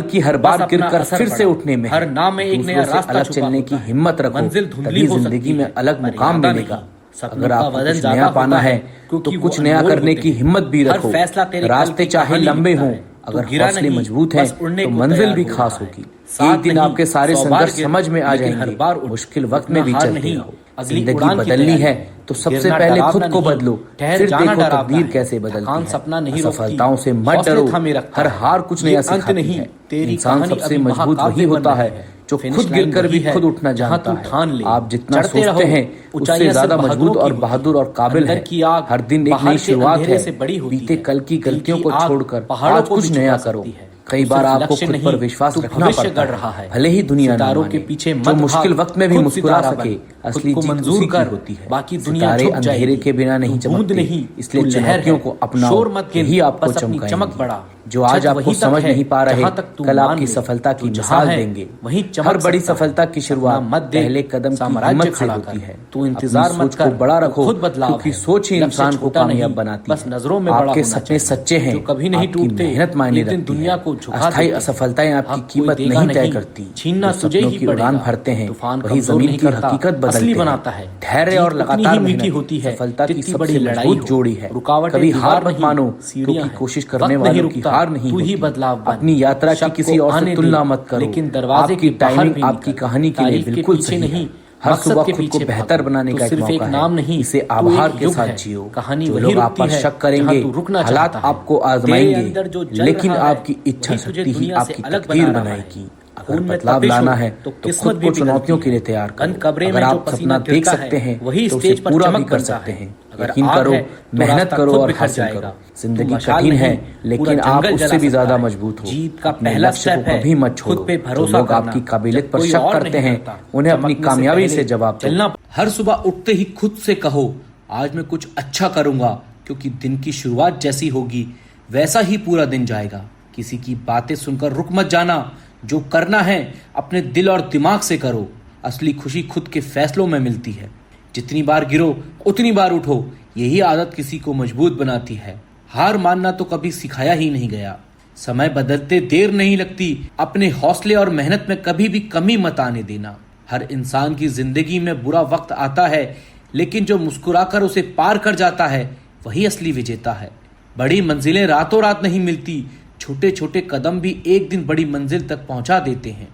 बल्कि हर बार बस अपना गिरकर असर फिर से बढ़ाओ। उठने में है। हर नाम में एक दूसरों नया से रास्ता अलग छुपा चलने की होता है। हिम्मत रखो, मंजिल धुंधली तभी हो सकती जिंदगी में है, अलग पर मुकाम इरादा मिलेगा। नहीं। सपनों अगर का आपको वजन कुछ ज्यादा नया पाना होता है तो क्योंकि वो कुछ नया अनमोल करने होते की हैं। हिम्मत भी हर रखो। फैसला तेरे कल रास्ते की चाहे कहानी लंबे लिखता हों, है। तू अगर गिरा हौसले नहीं, मजबूत हैं बस उड़ने तो को मंजिल तैयार भी हो खास रहा है। होगी। साथ एक दिन नहीं, आपके सारे 100 बार संघर्ष गिर, समझ में आ लेकिन हर जाएंगे। बार उठ। मुश्किल वक्त उठना में भी हार चलते नहीं, रहो। अगली जिंदगी उड़ान की बदलनी तैयारी। है तो सबसे गिरना पहले डरावना खुद को नहीं, बदलो, ठहर फिर जाना देखो डरावना तकदीर है। कैसे बदलती थकान है। सपना नहीं रोकती, असफलताओं से मत हौसले डरो, थामे रखता हर है। हार कुछ ये नया अंत सिखाती नहीं, है। तेरी इंसान कहानी सबसे अभी मजबूत महाकाव्य वही बन होता रही है जो फिनिश खुद लाइन गिरकर वही भी है, खुद उठना जहां जानता तू है। ठान ले। आप जितना चढ़ते सोचते रहो, हैं उससे ऊंचाइयां ज्यादा सिर्फ मजबूत बहादुरों और की बहादुर और काबिल अंदर है। की आग हर दिन एक बाहर नई के शुरुआत अंधेरे है। से बड़ी होती बीते है। कल की दिल गलतियों की को आग छोड़कर पहाड़ों आज को कुछ भी नया झुका करो। सकती है। कई तू बार सिर्फ आपको लक्ष्य खुद नहीं, पर विश्वास तू रखना भविष्य पड़ता गढ़ रहा है, है। भले ही दुनिया ना सितारों के माने। पीछे जो मत मुश्किल भाग, वक्त में भी खुद मुस्कुरा सितारा सके बन। असली को जीत मंजूर उसी की कर होती है। बाकी दुनिया सितारे झुक अंधेरे जाएगी। के बिना नहीं तू बूंद चमकते, नहीं, इसलिए तू लहर चुनौतियों है। को अपनाओ, शोर मत गिन, यही आपको बस अपनी चमकाएंगे। चमक बढ़ा। जो आज छत आपको वहीं तक समझ है, नहीं पा रहे, जहाँ तक तू कल मान आपकी ले। सफलता की तू जहाँ मिसाल है, देंगे। वहीं चमक हर बड़ी सकता है। सफलता की शुरुआत सपना मत देख, पहले कदम की साम्राज्य हिम्मत से खड़ा होती कर। है। तू इंतजार अपनी मत सोच को कर, बड़ा तू रखो, खुद बदलाव क्योंकि है। सोच ही लक्ष्य इंसान को छोटा कामयाब नहीं, बनाती बस है। नजरों में बड़ा आपके होना सपने चाहिए, सच्चे हैं, जो कभी नहीं आपकी टूटते। मेहनत मायने एक दिन रखती दुनिया है। को झुका अस्थायी देते हैं। असफलताएं आपकी हक कोई कीमत देगा नहीं तय नहीं, करती। छीनना जो तुझे सपनों ही की उड़ान पड़ेगा। भरते हैं, तूफान वही कमजोर जमीन नहीं की करता, हकीकत असली बदलते बनाता हैं। है। धैर्य जीत और उतनी लगातार ही मीठी मेहनत होती है सफलता की जितनी सबसे बड़ी लड़ाई मजबूत हो। जोड़ी है। रुकावटें कभी दीवार हार मत नहीं, मानो, सीढ़ियां क्योंकि हैं। कोशिश करने वक्त नहीं वालों की रुकता, हार नहीं तू ही होती। बदलाव बन। अपनी यात्रा की शक किसी को और से आने तुलना दे, मत करो। लेकिन दरवाजे आपकी के बाहर टाइमिंग भी आपकी निकल। कहानी के लिए तारीफ के बिल्कुल पीछे सही नहीं, है। हर मकसद सुबह के खुद को पीछे बेहतर भागो। बनाने तू का एक सिर्फ मौका एक नाम है। नहीं, इसे तू आभार एक के युग साथ है। जियो। कहानी जो वही लोग आप रुकती पर है शक करेंगे, जहाँ तू रुकना हालात चाहता है। आपको तेरे आजमाएंगे, अंदर जो जल लेकिन रहा है, आपकी इच्छा वही तुझे शक्ति ही दुनिया से आपकी अलग तकदीर बना रहा बनाएगी। है। अगर खून में बदलाव तपिश लाना हो, है तो तो किस्मत खुद भी को चुनौतियों बदलती के लिए है। तैयार बंद करो। कमरे में अगर जो आप पसीना सपना देख गिरता सकते है, हैं वही तो स्टेज उसे पर पूरा चमक भी कर बनता सकते है। हैं। अगर यकीन आग करो, है, तो मेहनत रास्ता करो खुद और बिखर हासिल जाएगा। करो। तू जिंदगी मशाल कठिन है, नहीं, लेकिन पूरा आप जंगल उससे जला भी सकता ज्यादा है। मजबूत हो। जीत का अपने पहला लक्ष्य स्टेप को है कभी मत छोड़ो। खुद पे जो भरोसा लोग करना। आपकी काबिलियत जब पर कोई शक और करते नहीं हैं, करता। उन्हें अपनी चमकने से कामयाबी पहले से जवाब दो। चलना। हर सुबह उठते ही खुद से कहो, आज मैं कुछ अच्छा करूंगा, क्योंकि दिन की शुरुआत जैसी होगी वैसा ही पूरा दिन जाएगा। किसी की बातें सुनकर रुक मत जाना। जो करना है अपने दिल और दिमाग से करो। असली खुशी खुद के फैसलों में मिलती है। जितनी बार गिरो उतनी बार उठो, यही आदत किसी को मजबूत बनाती है। हार मानना तो कभी सिखाया ही नहीं गया। समय बदलते देर नहीं लगती। अपने हौसले और मेहनत में कभी भी कमी मत आने देना। हर इंसान की जिंदगी में बुरा वक्त आता है, लेकिन जो मुस्कुराकर उसे पार कर जाता है वही असली विजेता है। बड़ी मंजिलें रातों रात नहीं मिलती। छोटे छोटे कदम भी एक दिन बड़ी मंजिल तक पहुंचा देते हैं।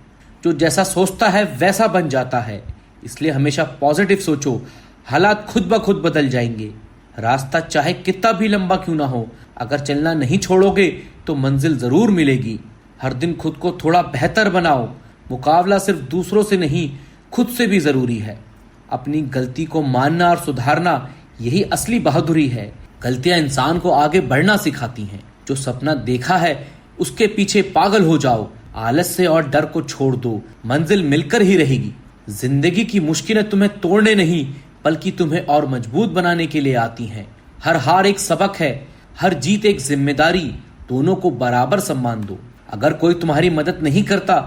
जो जैसा सोचता है वैसा बन जाता है। इसलिए हमेशा पॉजिटिव सोचो। हालात खुद ब खुद बदल जाएंगे। रास्ता चाहे कितना भी लंबा क्यों ना हो, अगर चलना नहीं छोड़ोगे तो मंजिल जरूर मिलेगी। हर दिन खुद को थोड़ा बेहतर बनाओ। मुकाबला सिर्फ दूसरों से नहीं, खुद से भी जरूरी है। अपनी गलती को मानना और सुधारना, यही असली बहादुरी है। गलतियां इंसान को आगे बढ़ना सिखाती हैं। जो सपना देखा है उसके पीछे पागल हो जाओ। आलस्य और डर को छोड़ दो, मंजिल मिलकर ही रहेगी। जिंदगी की मुश्किलें तुम्हें तोड़ने नहीं, बल्कि तुम्हें और मजबूत बनाने के लिए आती हैं। हर हार एक सबक है, हर जीत एक जिम्मेदारी। दोनों को बराबर सम्मान दो। अगर कोई तुम्हारी मदद नहीं करता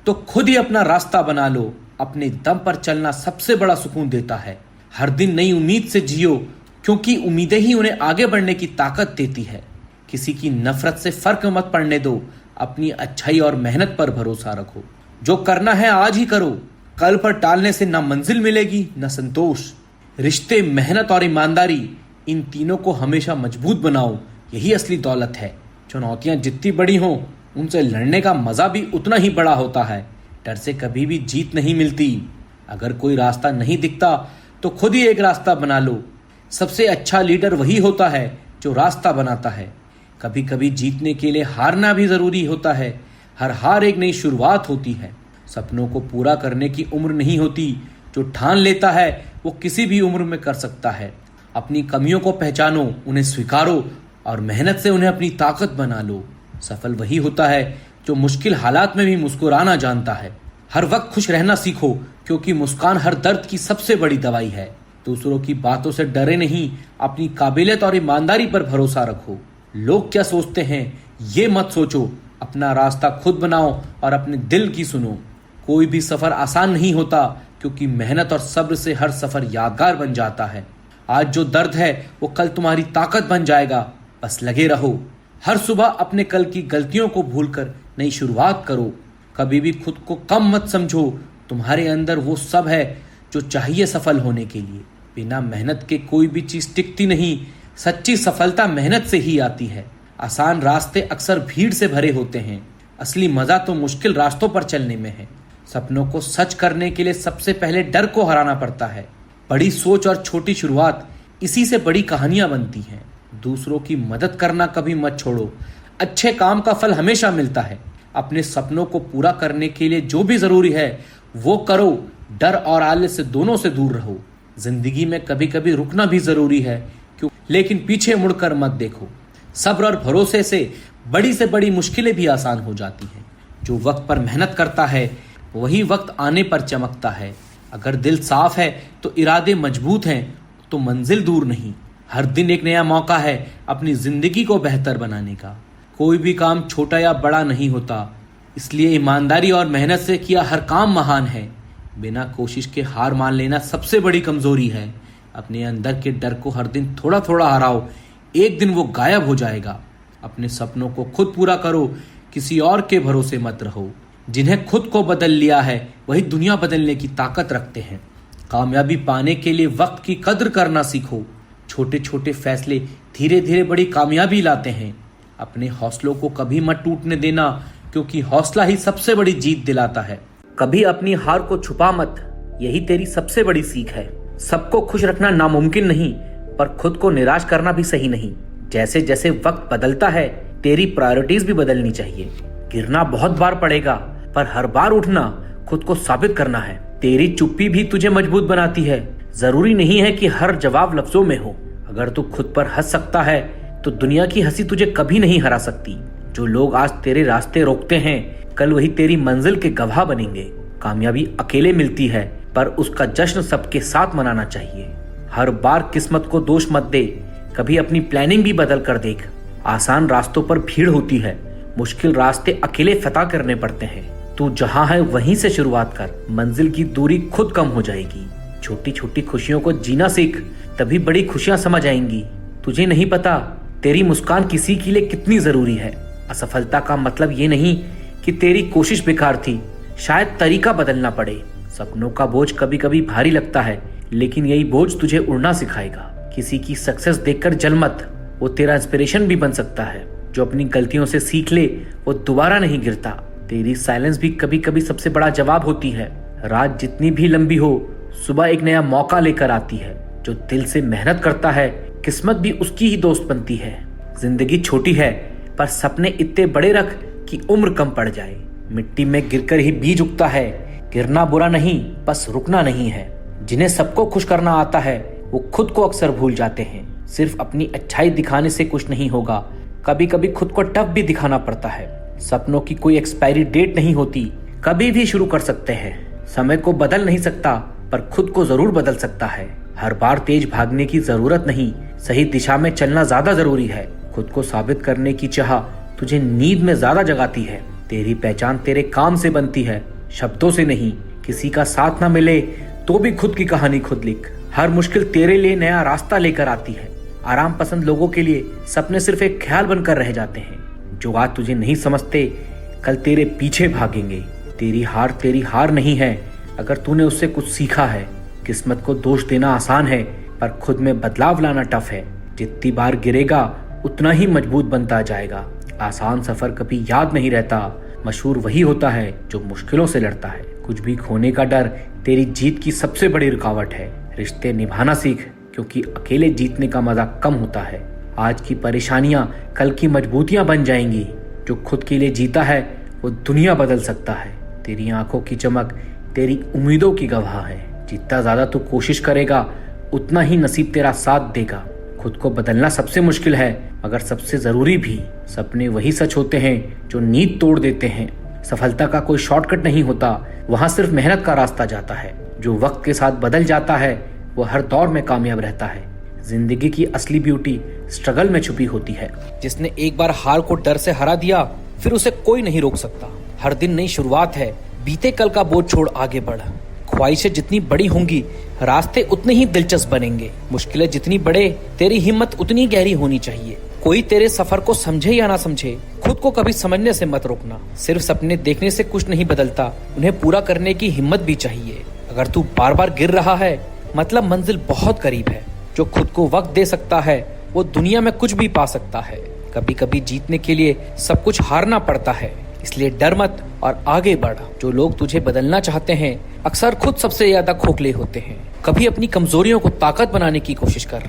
तो खुद ही अपना रास्ता बना लो। अपने दम पर चलना सबसे बड़ा सुकून देता है। हर दिन नई उम्मीद से जियो, क्योंकि उम्मीदें ही उन्हें आगे बढ़ने की ताकत देती है। किसी की नफरत से फर्क मत पड़ने दो। अपनी अच्छाई और मेहनत पर भरोसा रखो। जो करना है आज ही करो। कल पर टालने से ना मंजिल मिलेगी न संतोष। रिश्ते, मेहनत और ईमानदारी, इन तीनों को हमेशा मजबूत बनाओ। यही असली दौलत है। चुनौतियां जितनी बड़ी हों, उनसे लड़ने का मजा भी उतना ही बड़ा होता है। डर से कभी भी जीत नहीं मिलती। अगर कोई रास्ता नहीं दिखता तो खुद ही एक रास्ता बना लो। सबसे अच्छा लीडर वही होता है जो रास्ता बनाता है। कभी कभी जीतने के लिए हारना भी जरूरी होता है। हर हार एक नई शुरुआत होती है। सपनों को पूरा करने की उम्र नहीं होती। जो ठान लेता है वो किसी भी उम्र में कर सकता है। अपनी कमियों को पहचानो, उन्हें स्वीकारो और मेहनत से उन्हें अपनी ताकत बना लो। सफल वही होता है जो मुश्किल हालात में भी मुस्कुराना जानता है। हर वक्त खुश रहना सीखो, क्योंकि मुस्कान हर दर्द की सबसे बड़ी दवाई है। दूसरों की बातों से डरे नहीं, अपनी काबिलियत और ईमानदारी पर भरोसा रखो। लोग क्या सोचते हैं ये मत सोचो। अपना रास्ता खुद बनाओ और अपने दिल की सुनो। कोई भी सफर आसान नहीं होता, क्योंकि मेहनत और सब्र से हर सफर यादगार बन जाता है। आज जो दर्द है वो कल तुम्हारी ताकत बन जाएगा। बस लगे रहो। हर सुबह अपने कल की गलतियों को भूलकर नई शुरुआत करो। कभी भी खुद को कम मत समझो। तुम्हारे अंदर वो सब है जो चाहिए सफल होने के लिए। बिना मेहनत के कोई भी चीज टिकती नहीं। सच्ची सफलता मेहनत से ही आती है। आसान रास्ते अक्सर भीड़ से भरे होते हैं। असली मजा तो मुश्किल रास्तों पर चलने में है। सपनों को सच करने के लिए सबसे पहले डर को हराना पड़ता है। बड़ी सोच और छोटी शुरुआत, इसी से बड़ी कहानियां बनती हैं। दूसरों की मदद करना कभी मत छोड़ो। अच्छे काम का फल हमेशा मिलता है। अपने सपनों को पूरा करने के लिए जो भी जरूरी है वो करो। डर और आलस से दोनों से दूर रहो। जिंदगी में कभी कभी रुकना भी जरूरी है, क्यों, लेकिन पीछे मुड़कर मत देखो। सब्र और भरोसे से बड़ी मुश्किलें भी आसान हो जाती हैं। जो वक्त पर मेहनत करता है वही वक्त आने पर चमकता है। अगर दिल साफ है तो इरादे मजबूत हैं तो मंजिल दूर नहीं। हर दिन एक नया मौका है अपनी जिंदगी को बेहतर बनाने का। कोई भी काम छोटा या बड़ा नहीं होता, इसलिए ईमानदारी और मेहनत से किया हर काम महान है। बिना कोशिश के हार मान लेना सबसे बड़ी कमजोरी है। अपने अंदर के डर को हर दिन थोड़ा थोड़ा हराओ, एक दिन वो गायब हो जाएगा। अपने सपनों को खुद पूरा करो, किसी और के भरोसे मत रहो। जिन्हें खुद को बदल लिया है वही दुनिया बदलने की ताकत रखते हैं। कामयाबी पाने के लिए वक्त की कद्र करना सीखो। छोटे छोटे फैसले धीरे धीरे बड़ी कामयाबी लाते हैं। अपने हौसलों को कभी मत टूटने देना, क्योंकि हौसला ही सबसे बड़ी जीत दिलाता है। कभी अपनी हार को छुपा मत, यही तेरी सबसे बड़ी सीख है। सबको खुश रखना नामुमकिन नहीं, पर खुद को निराश करना भी सही नहीं। जैसे जैसे वक्त बदलता है तेरी प्रायोरिटीज भी बदलनी चाहिए। गिरना बहुत बार पड़ेगा, पर हर बार उठना खुद को साबित करना है। तेरी चुप्पी भी तुझे मजबूत बनाती है। जरूरी नहीं है कि हर जवाब लफ्जों में हो। अगर तू खुद पर हंस सकता है तो दुनिया की हंसी तुझे कभी नहीं हरा सकती। जो लोग आज तेरे रास्ते रोकते हैं, कल वही तेरी मंजिल के गवाह बनेंगे। कामयाबी अकेले मिलती है, पर उसका जश्न सबके साथ मनाना चाहिए। हर बार किस्मत को दोष मत दे, कभी अपनी प्लानिंग भी बदल कर देख। आसान रास्तों पर भीड़ होती है, मुश्किल रास्ते अकेले फतह करने पड़ते हैं। तू जहां है वहीं से शुरुआत कर, मंजिल की दूरी खुद कम हो जाएगी। छोटी छोटी खुशियों को जीना सीख, तभी बड़ी खुशियां समझ आएंगी। तुझे नहीं पता तेरी मुस्कान किसी के लिए कितनी जरूरी है। असफलता का मतलब ये नहीं कि तेरी कोशिश बेकार थी, शायद तरीका बदलना पड़े। सपनों का बोझ कभी कभी भारी लगता है, लेकिन यही बोझ तुझे उड़ना सिखाएगा। किसी की सक्सेस देखकर जल मत, वो तेरा इंस्पिरेशन भी बन सकता है। जो अपनी गलतियों से सीख ले वो दोबारा नहीं गिरता। तेरी साइलेंस भी कभी कभी सबसे बड़ा जवाब होती है। रात जितनी भी लंबी हो, सुबह एक नया मौका लेकर आती है। जो दिल से मेहनत करता है, किस्मत भी उसकी ही दोस्त बनती है। जिंदगी छोटी है, पर सपने इतने बड़े रख कि उम्र कम पड़ जाए। मिट्टी में गिरकर ही बीज उगता है। गिरना बुरा नहीं, बस रुकना नहीं है। जिन्हें सबको खुश करना आता है वो खुद को अक्सर भूल जाते हैं। सिर्फ अपनी अच्छाई दिखाने से कुछ नहीं होगा, कभी कभी खुद को टफ भी दिखाना पड़ता है। सपनों की कोई एक्सपायरी डेट नहीं होती, कभी भी शुरू कर सकते हैं। समय को बदल नहीं सकता, पर खुद को जरूर बदल सकता है। हर बार तेज भागने की जरूरत नहीं, सही दिशा में चलना ज्यादा जरूरी है। खुद को साबित करने की चाह तुझे नींद में ज्यादा जगाती है। तेरी पहचान तेरे काम से बनती है, शब्दों से नहीं। किसी का साथ ना मिले तो भी खुद की कहानी खुद लिख। हर मुश्किल तेरे लिए नया रास्ता लेकर आती है। आराम पसंद लोगों के लिए सपने सिर्फ एक ख्याल बनकर रह जाते हैं। जो आज तुझे नहीं समझते, कल तेरे पीछे भागेंगे। तेरी हार नहीं है, अगर तूने उससे कुछ सीखा है। किस्मत को दोष देना आसान है, पर खुद में बदलाव लाना टफ है। जितनी बार गिरेगा उतना ही मजबूत बनता जाएगा। आसान सफर कभी याद नहीं रहता, मशहूर वही होता है जो मुश्किलों से लड़ता है। कुछ भी खोने का डर तेरी जीत की सबसे बड़ी रुकावट है। रिश्ते निभाना सीख, क्योंकि अकेले जीतने का मजा कम होता है। आज की परेशानियां कल की मजबूतियां बन जाएंगी। जो खुद के लिए जीता है वो दुनिया बदल सकता है। तेरी आंखों की चमक तेरी उम्मीदों की गवाह है। जितना ज्यादा तू कोशिश करेगा उतना ही नसीब तेरा साथ देगा। खुद को बदलना सबसे मुश्किल है, मगर सबसे जरूरी भी। सपने वही सच होते हैं जो नींद तोड़ देते हैं। सफलता का कोई शॉर्टकट नहीं होता, वहां सिर्फ मेहनत का रास्ता जाता है। जो वक्त के साथ बदल जाता है वो हर दौर में कामयाब रहता है। जिंदगी की असली ब्यूटी स्ट्रगल में छुपी होती है। जिसने एक बार हार को डर से हरा दिया, फिर उसे कोई नहीं रोक सकता। हर दिन नई शुरुआत है, बीते कल का बोझ छोड़ आगे बढ़। ख्वाहिशें जितनी बड़ी होंगी, रास्ते उतने ही दिलचस्प बनेंगे। मुश्किलें जितनी बड़े, तेरी हिम्मत उतनी गहरी होनी चाहिए। कोई तेरे सफर को समझे या ना समझे, खुद को कभी समझने से मत रोकना। सिर्फ सपने देखने से कुछ नहीं बदलता, उन्हें पूरा करने की हिम्मत भी चाहिए। अगर तू बार बार गिर रहा है, मतलब मंजिल बहुत करीब है। जो खुद को वक्त दे सकता है वो दुनिया में कुछ भी पा सकता है। कभी कभी जीतने के लिए सब कुछ हारना पड़ता है, इसलिए डर मत और आगे बढ़। जो लोग तुझे बदलना चाहते हैं अक्सर खुद सबसे ज्यादा खोखले होते हैं। कभी अपनी कमजोरियों को ताकत बनाने की कोशिश कर।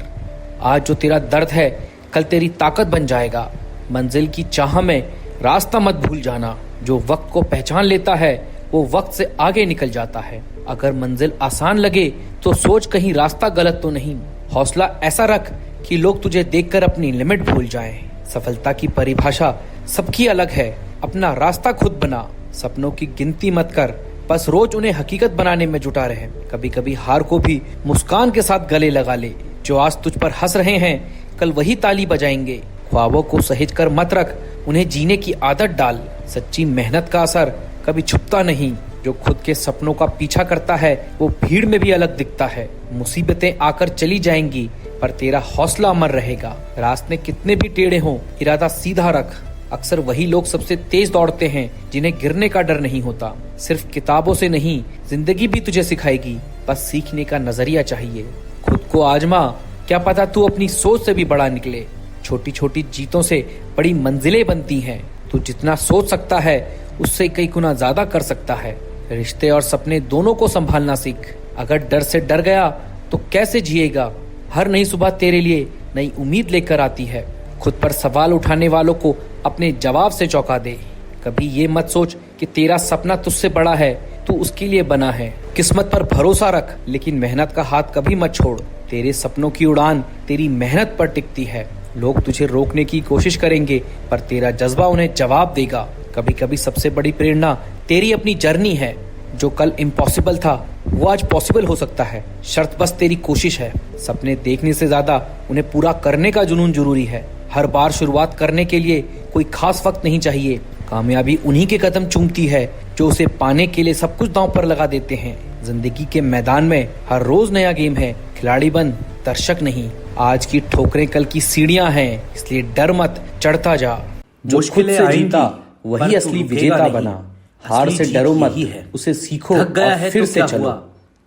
आज जो तेरा दर्द है कल तेरी ताकत बन जाएगा। मंजिल की चाह में रास्ता मत भूल जाना। जो वक्त को पहचान लेता है वो वक्त से आगे निकल जाता है। अगर मंजिल आसान लगे तो सोच कहीं रास्ता गलत तो नहीं। हौसला ऐसा रख कि लोग तुझे देखकर अपनी लिमिट भूल जाएं। सफलता की परिभाषा सबकी अलग है, अपना रास्ता खुद बना। सपनों की गिनती मत कर, बस रोज उन्हें हकीकत बनाने में जुटा रहे। कभी कभी हार को भी मुस्कान के साथ गले लगा ले। जो आज तुझ पर हंस रहे हैं कल वही ताली बजाएंगे। ख्वाबों को सहेज कर मत रख, उन्हें जीने की आदत डाल। सच्ची मेहनत का असर कभी छुपता नहीं। जो खुद के सपनों का पीछा करता है वो भीड़ में भी अलग दिखता है। मुसीबतें आकर चली जाएंगी पर तेरा हौसला अमर रहेगा। रास्ते कितने भी टेढ़े हों इरादा सीधा रख। अक्सर वही लोग सबसे तेज दौड़ते हैं जिन्हें गिरने का डर नहीं होता। सिर्फ किताबों से नहीं जिंदगी भी तुझे सिखाएगी, बस सीखने का नजरिया चाहिए। खुद को आजमा, क्या पता तू अपनी सोच से भी बड़ा निकले। छोटी छोटी जीतों से बड़ी मंजिलें बनती हैं। तू जितना सोच सकता है उससे कई गुना ज्यादा कर सकता है। रिश्ते और सपने दोनों को संभालना सीख। अगर डर से डर गया तो कैसे जिएगा। हर नई सुबह तेरे लिए नई उम्मीद लेकर आती है। खुद पर सवाल उठाने वालों को अपने जवाब से चौंका दे। कभी ये मत सोच कि तेरा सपना तुझसे बड़ा है, तू उसके लिए बना है। किस्मत पर भरोसा रख लेकिन मेहनत का हाथ कभी मत छोड़। तेरे सपनों की उड़ान तेरी मेहनत पर टिकती है। लोग तुझे रोकने की कोशिश करेंगे पर तेरा जज्बा उन्हें जवाब देगा। कभी कभी सबसे बड़ी प्रेरणा तेरी अपनी जर्नी है। जो कल इम्पॉसिबल था वो आज पॉसिबल हो सकता है। शर्त बस तेरी कोशिश है। सपने देखने से ज्यादा उन्हें पूरा करने का जुनून जरूरी है। हर बार शुरुआत करने के लिए कोई खास वक्त नहीं चाहिए। कामयाबी उन्हीं के कदम चूमती है जो उसे पाने के लिए सब कुछ दांव पर लगा देते हैं। जिंदगी के मैदान में हर रोज नया गेम है। खिलाड़ी बन, दर्शक नहीं। आज की ठोकरें कल की सीढ़ियां हैं, इसलिए डर मत, चढ़ता जा। जो खुद से जीता वही असली विजेता बना। हार से डरो मत, उसे सीखो और फिर से चलो।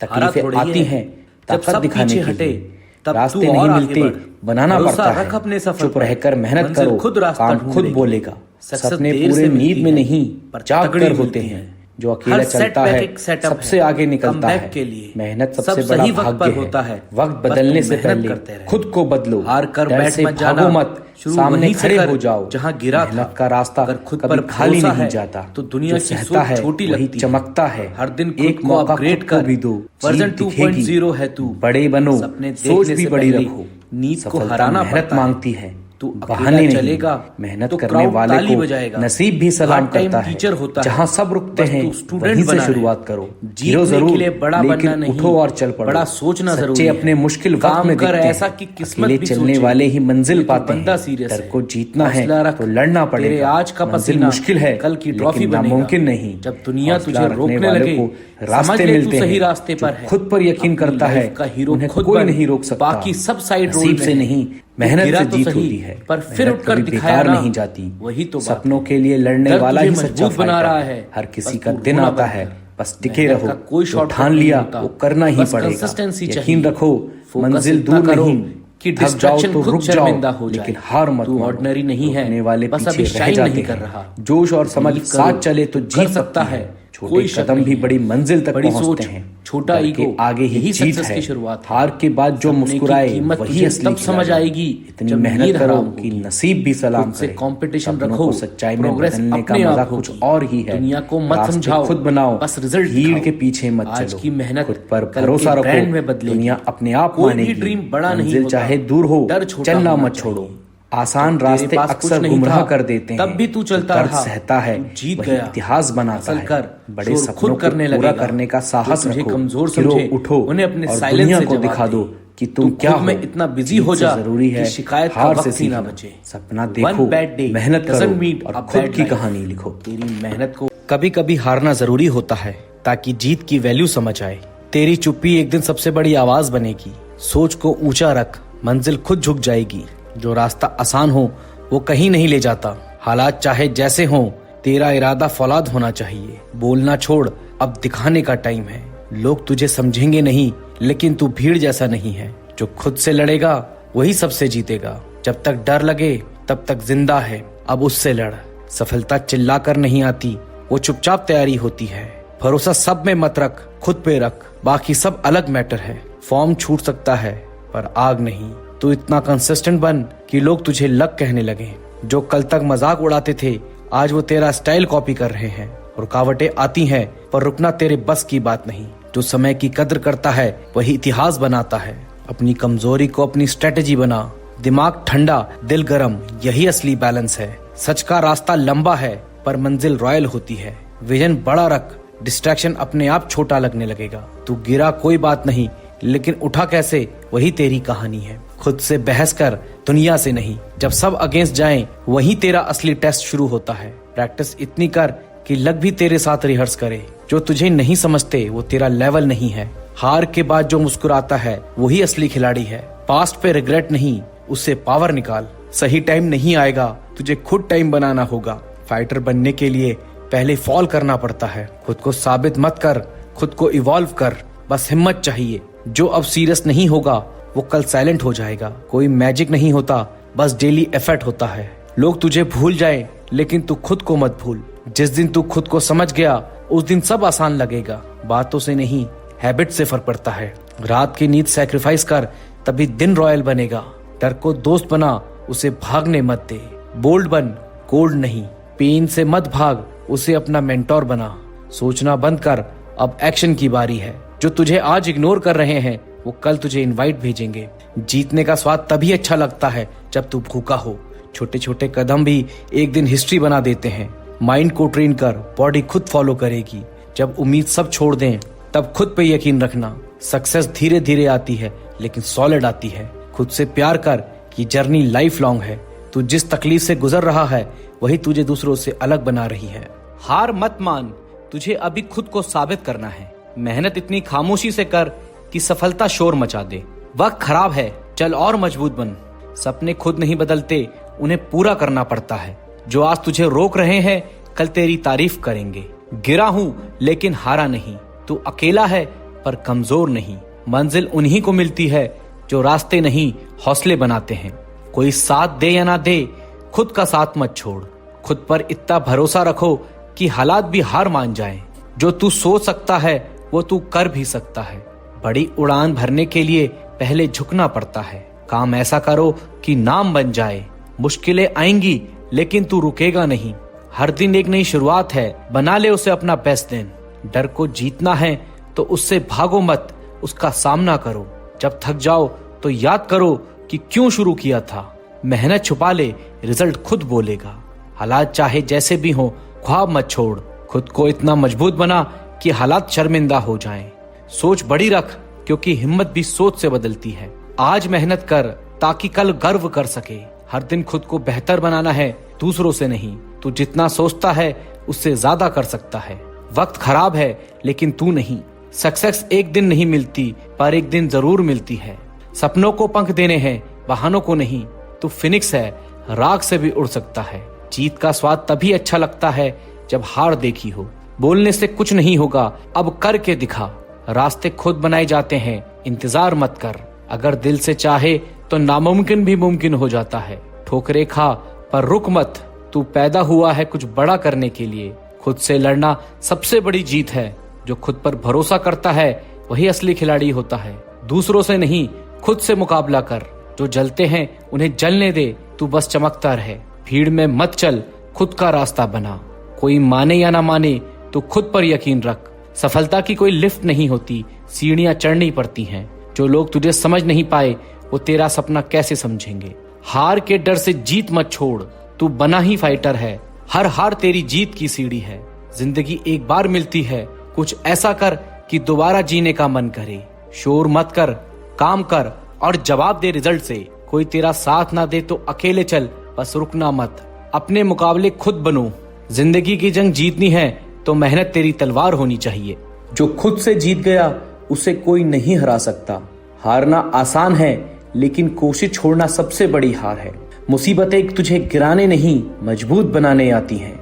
तकलीफें आती हैं ताकत दिखाने के लिए। रास्ते नहीं मिलते, बनाना पड़ता है। चुप रहकर मेहनत करो, काम खुद बोलेगा। सपने पूरे नींद में नहीं जाग कर होते हैं। जो अकेला चलता है सबसे आगे निकलता है। मेहनत सबसे बड़ा भाग्य होता है। वक्त बदलने से पहले खुद को बदलो। हार कर डर बैठ से मत भागो जाना, मत, शुरू सामने वहीं से खड़े कर हो जाओ। जहां गिरा था। मेहनत का रास्ता अगर खुद कभी पर खाली भरोसा नहीं है, जाता। तो दुनिया जो की सहता सोच है छोटी वही लगती है। चमकता है। हर दिन खुद एक को मौका अपग्रेड खुद को कर। भी दो, वर्जन जीत दिखेगी। 2.0 है तू। बड़े बनो, सपने सोच देखने भी से बड़ी पहले रखो। नींद को सफलता हराना मेहनत पड़ता है। मांगती है, तू बहाने अकेला नहीं। चलेगा मेहनत तो करने क्राउड वाले ताली को बजाएगा। नसीब भी सलाम पार्ट टाइम करता है। टीचर होता है। जहाँ सब रुकते बस हैं तू स्टूडेंट वहीं से बना शुरुआत है। करो। जीतने गिरो जरूर, के लिए बड़ा लेकिन बनना नहीं, उठो और चल पड़ो। बड़ा सोचना सच्चे जरूरी है। अपने मुश्किल वक्त काम में कर दिखते ऐसा हैं। कि किस्मत अकेले भी चलने सोचे। वाले ही मंजिल ये तो पाते बंदा हैं। सीरियस डर है। को जीतना है हौसला रख। तो लड़ना पड़ेगा। तेरे आज का मंजिल पसीना मुश्किल है कल की ट्रॉफी लेकिन बनेगा। नामुमकिन नहीं। जब दुनिया हौसला तुझे रखने रोकने वालों लगे, को समझ रास्ते ले तू मिलते सही हैं। रास्ते पर जो है। खुद पर यकीन अपनी करता है लाइफ का हीरो उन्हें खुद कोई बन। नहीं रोक सकता। बाकी सब साइड रोल नसीब में से है। नहीं तू मेहनत गिरा से तो जीत सही, होती है। पर फिर मेहनत उठकर कभी दिखाया बेकार ना, नहीं जाती। वही तो बात सपनों के लिए लड़ने डर वाला तुझे ही सच्चा मजबूत बना फाइटर रहा है। है। हर किसी बस का तू दिन होना आता बनता है, है। बस टिके मेहनत रहो। का कोई जो शॉर्टकट ठान नहीं लिया होता। वो करना ही बस पड़ेगा। कंसिस्टेंसी यकीन चाहिए। रखो फोकस मंजिल इतना दूर करो नहीं। कि थक जाओ डिस्ट्रैक्शन तो खुद रुक शर्मिंदा जाओ, हो जाए। लेकिन हार मत तू मानो। ऑर्डिनरी नहीं है, रुकने वाले बस पीछे अभी रह शाइन जाते नहीं कर हैं। रहा। जोश और समझ बिलीव साथ करो, चले तो कर जीत सकता सकती है। है। छोटे कोई शक कदम नहीं भी है। बड़ी मंजिल तक बड़ी पहुंचते सोच, हैं। छोटा डर के ईगो, आगे ही यही जीत सक्सेस है। की शुरुआत है। हार के बाद जो सपने की मुस्कुराए कीमत वही तुझे असली तब समझ खिलाड़ी। आएगी इतनी जब मेहनत नींद करो हराम कि होगी। नसीब भी सलाम खुद से करे। कंपटीशन सपनों रखो। को सच्चाई में प्रोग्रेस बदलने का अपने मजा आप कुछ होगी। और ही है। दुनिया को मत रास्ते समझाओ, खुद बनाओ, बस रिजल्ट भीड़ दिखाओ। के पीछे मत आज चलो। की मेहनत खुद पर कल भरोसा के ब्रांड रखो। में बदलेगी। दुनिया अपने आप कोई भी मानेगी। ड्रीम बड़ा नहीं मंजिल होता। चाहे दूर हो, डर छोटा चलना होना मत चाहिए। छोड़ो। आसान तेरे रास्ते पास कुछ अक्सर नहीं गुमराह था, कर देते हैं। तब भी तू चलता जो दर्द रहा। सहता है तू जीत वही गया। इतिहास बनाता हासिल है। कर, बड़े शोर सपनों खुद को करने पूरा लगेगा। करने का साहस तुझे रखो। कमजोर गिरो, समझे, उठो उन्हें अपने और साइलेंस दुनिया से को जवाब दिखा दे। दो कि तू तुम खुद क्या हो। में इतना बिजी जीत हो से जा जरूरी है कि शिकायत का हार वक्त से ही ना सीखना। बचे। सपना One देखो, bad day मेहनत doesn't करो mean और a खुद bad की life। कहानी लिखो। तेरी मेहनत को कभी कभी हारना जरूरी होता है ताकि जीत की वैल्यू समझ आए। तेरी चुप्पी एक दिन सबसे बड़ी आवाज बनेगी। सोच को ऊंचा रख, मंजिल खुद झुक जाएगी। जो रास्ता आसान हो वो कहीं नहीं ले जाता। हालात चाहे जैसे हों, तेरा इरादा फौलाद होना चाहिए। बोलना छोड़, अब दिखाने का टाइम है। लोग तुझे समझेंगे नहीं, लेकिन तू भीड़ जैसा नहीं है। जो खुद से लड़ेगा वही सबसे जीतेगा। जब तक डर लगे तब तक जिंदा है, अब उससे लड़। सफलता चिल्लाकर नहीं आती, वो चुपचाप तैयारी होती है। भरोसा सब में मत रख, खुद पे रख, बाकी सब अलग मैटर है। फॉर्म छूट सकता है पर आग नहीं। तू इतना कंसिस्टेंट बन कि लोग तुझे लक कहने लगे। जो कल तक मजाक उड़ाते थे आज वो तेरा स्टाइल कॉपी कर रहे हैं। रुकावटें आती हैं पर रुकना तेरे बस की बात नहीं। जो समय की कद्र करता है वही इतिहास बनाता है। अपनी कमजोरी को अपनी स्ट्रेटेजी बना। दिमाग ठंडा, दिल गरम, यही असली बैलेंस है। सच का रास्ता लंबा है पर मंजिल रॉयल होती है। विजन बड़ा रख, डिस्ट्रैक्शन अपने आप छोटा लगने लगेगा। तू गिरा कोई बात नहीं, लेकिन उठा कैसे वही तेरी कहानी है। खुद से बहस कर, दुनिया से नहीं। जब सब अगेंस्ट जाएं, वही तेरा असली टेस्ट शुरू होता है। प्रैक्टिस इतनी कर कि लग भी तेरे साथ रिहर्स करे। जो तुझे नहीं समझते वो तेरा लेवल नहीं है। हार के बाद जो मुस्कुराता है वही असली खिलाड़ी है। पास्ट पे रिग्रेट नहीं, उससे पावर निकाल। सही टाइम नहीं आएगा, तुझे खुद टाइम बनाना होगा। फाइटर बनने के लिए पहले फॉल करना पड़ता है। खुद को साबित मत कर, खुद को इवॉल्व कर। बस हिम्मत चाहिए। जो अब सीरियस नहीं होगा वो कल साइलेंट हो जाएगा। कोई मैजिक नहीं होता, बस डेली एफर्ट होता है। लोग तुझे भूल जाए, लेकिन तू खुद को मत भूल। जिस दिन तू खुद को समझ गया उस दिन सब आसान लगेगा। बातों से नहीं, हैबिट से फर्क पड़ता है। रात की नींद सैक्रिफाइस कर, तभी दिन रॉयल बनेगा। डर को दोस्त बना, उसे भागने मत दे। बोल्ड बन, कोल्ड नहीं। पेन से मत भाग, उसे अपना मेंटोर बना। सोचना बंद कर, अब एक्शन की बारी है। जो तुझे आज इग्नोर कर रहे हैं वो कल तुझे इनवाइट भेजेंगे। जीतने का स्वाद तभी अच्छा लगता है जब तू भूखा हो। छोटे छोटे कदम भी एक दिन हिस्ट्री बना देते हैं। माइंड को ट्रेन कर, बॉडी खुद फॉलो करेगी। जब उम्मीद सब छोड़ दें तब खुद पे यकीन रखना। सक्सेस धीरे धीरे आती है लेकिन सॉलिड आती है। खुद से प्यार कर कि जर्नी लाइफ लॉन्ग है। तू जिस तकलीफ से गुजर रहा है वही तुझे दूसरों से अलग बना रही है। हार मत मान, तुझे अभी खुद को साबित करना है। मेहनत इतनी खामोशी से कर कि सफलता शोर मचा दे। वक्त खराब है, चल और मजबूत बन। सपने खुद नहीं बदलते, उन्हें पूरा करना पड़ता है। जो आज तुझे रोक रहे हैं कल तेरी तारीफ करेंगे। गिरा हूं लेकिन हारा नहीं। तू अकेला है पर कमजोर नहीं। मंजिल उन्हीं को मिलती है जो रास्ते नहीं हौसले बनाते हैं। कोई साथ दे या ना दे, खुद का साथ मत छोड़। खुद पर इतना भरोसा रखो कि हालात भी हार मान जाएं। जो तू सोच सकता है वो तू कर भी सकता है। बड़ी उड़ान भरने के लिए पहले झुकना पड़ता है। काम ऐसा करो कि नाम बन जाए। मुश्किलें आएंगी लेकिन तू रुकेगा नहीं। हर दिन एक नई शुरुआत है, बना ले उसे अपना बेस्ट दिन। डर को जीतना है तो उससे भागो मत, उसका सामना करो। जब थक जाओ तो याद करो कि क्यों शुरू किया था। मेहनत छुपा ले, रिजल्ट खुद बोलेगा। हालात चाहे जैसे भी हो, ख्वाब मत छोड़। खुद को इतना मजबूत बना कि हालात शर्मिंदा हो जाएं। सोच बड़ी रख, क्योंकि हिम्मत भी सोच से बदलती है। आज मेहनत कर ताकि कल गर्व कर सके। हर दिन खुद को बेहतर बनाना है, दूसरों से नहीं। तू जितना सोचता है उससे ज्यादा कर सकता है। वक्त खराब है लेकिन तू नहीं। सक्सेस एक दिन नहीं मिलती पर एक दिन जरूर मिलती है। सपनों को पंख देने हैं, बहानों को नहीं। तू फिनिक्स है, राग से भी उड़ सकता है। जीत का स्वाद तभी अच्छा लगता है जब हार देखी हो। बोलने से कुछ नहीं होगा, अब करके दिखा। रास्ते खुद बनाए जाते हैं, इंतजार मत कर। अगर दिल से चाहे तो नामुमकिन भी मुमकिन हो जाता है। ठोकरे खा पर रुक मत। तू पैदा हुआ है कुछ बड़ा करने के लिए। खुद से लड़ना सबसे बड़ी जीत है। जो खुद पर भरोसा करता है वही असली खिलाड़ी होता है। दूसरों से नहीं, खुद से मुकाबला कर। जो जलते हैं उन्हें जलने दे, तू बस चमकता रहे। भीड़ में मत चल, खुद का रास्ता बना। कोई माने या ना माने तो खुद पर यकीन रख। सफलता की कोई लिफ्ट नहीं होती, सीढ़ियां चढ़नी पड़ती हैं। जो लोग तुझे समझ नहीं पाए वो तेरा सपना कैसे समझेंगे। हार के डर से जीत मत छोड़, तू बना ही फाइटर है। हर हार तेरी जीत की सीढ़ी है। जिंदगी एक बार मिलती है, कुछ ऐसा कर कि दोबारा जीने का मन करे। शोर मत कर, काम कर और जवाब दे रिजल्ट से। कोई तेरा साथ ना दे तो अकेले चल, बस रुकना मत। अपने मुकाबले खुद बनो। जिंदगी की जंग जीतनी है तो मेहनत तेरी तलवार होनी चाहिए। जो खुद से जीत गया उसे कोई नहीं हरा सकता। हारना आसान है लेकिन कोशिश छोड़ना सबसे बड़ी हार है। मुसीबतें तुझे गिराने नहीं, मजबूत बनाने आती हैं।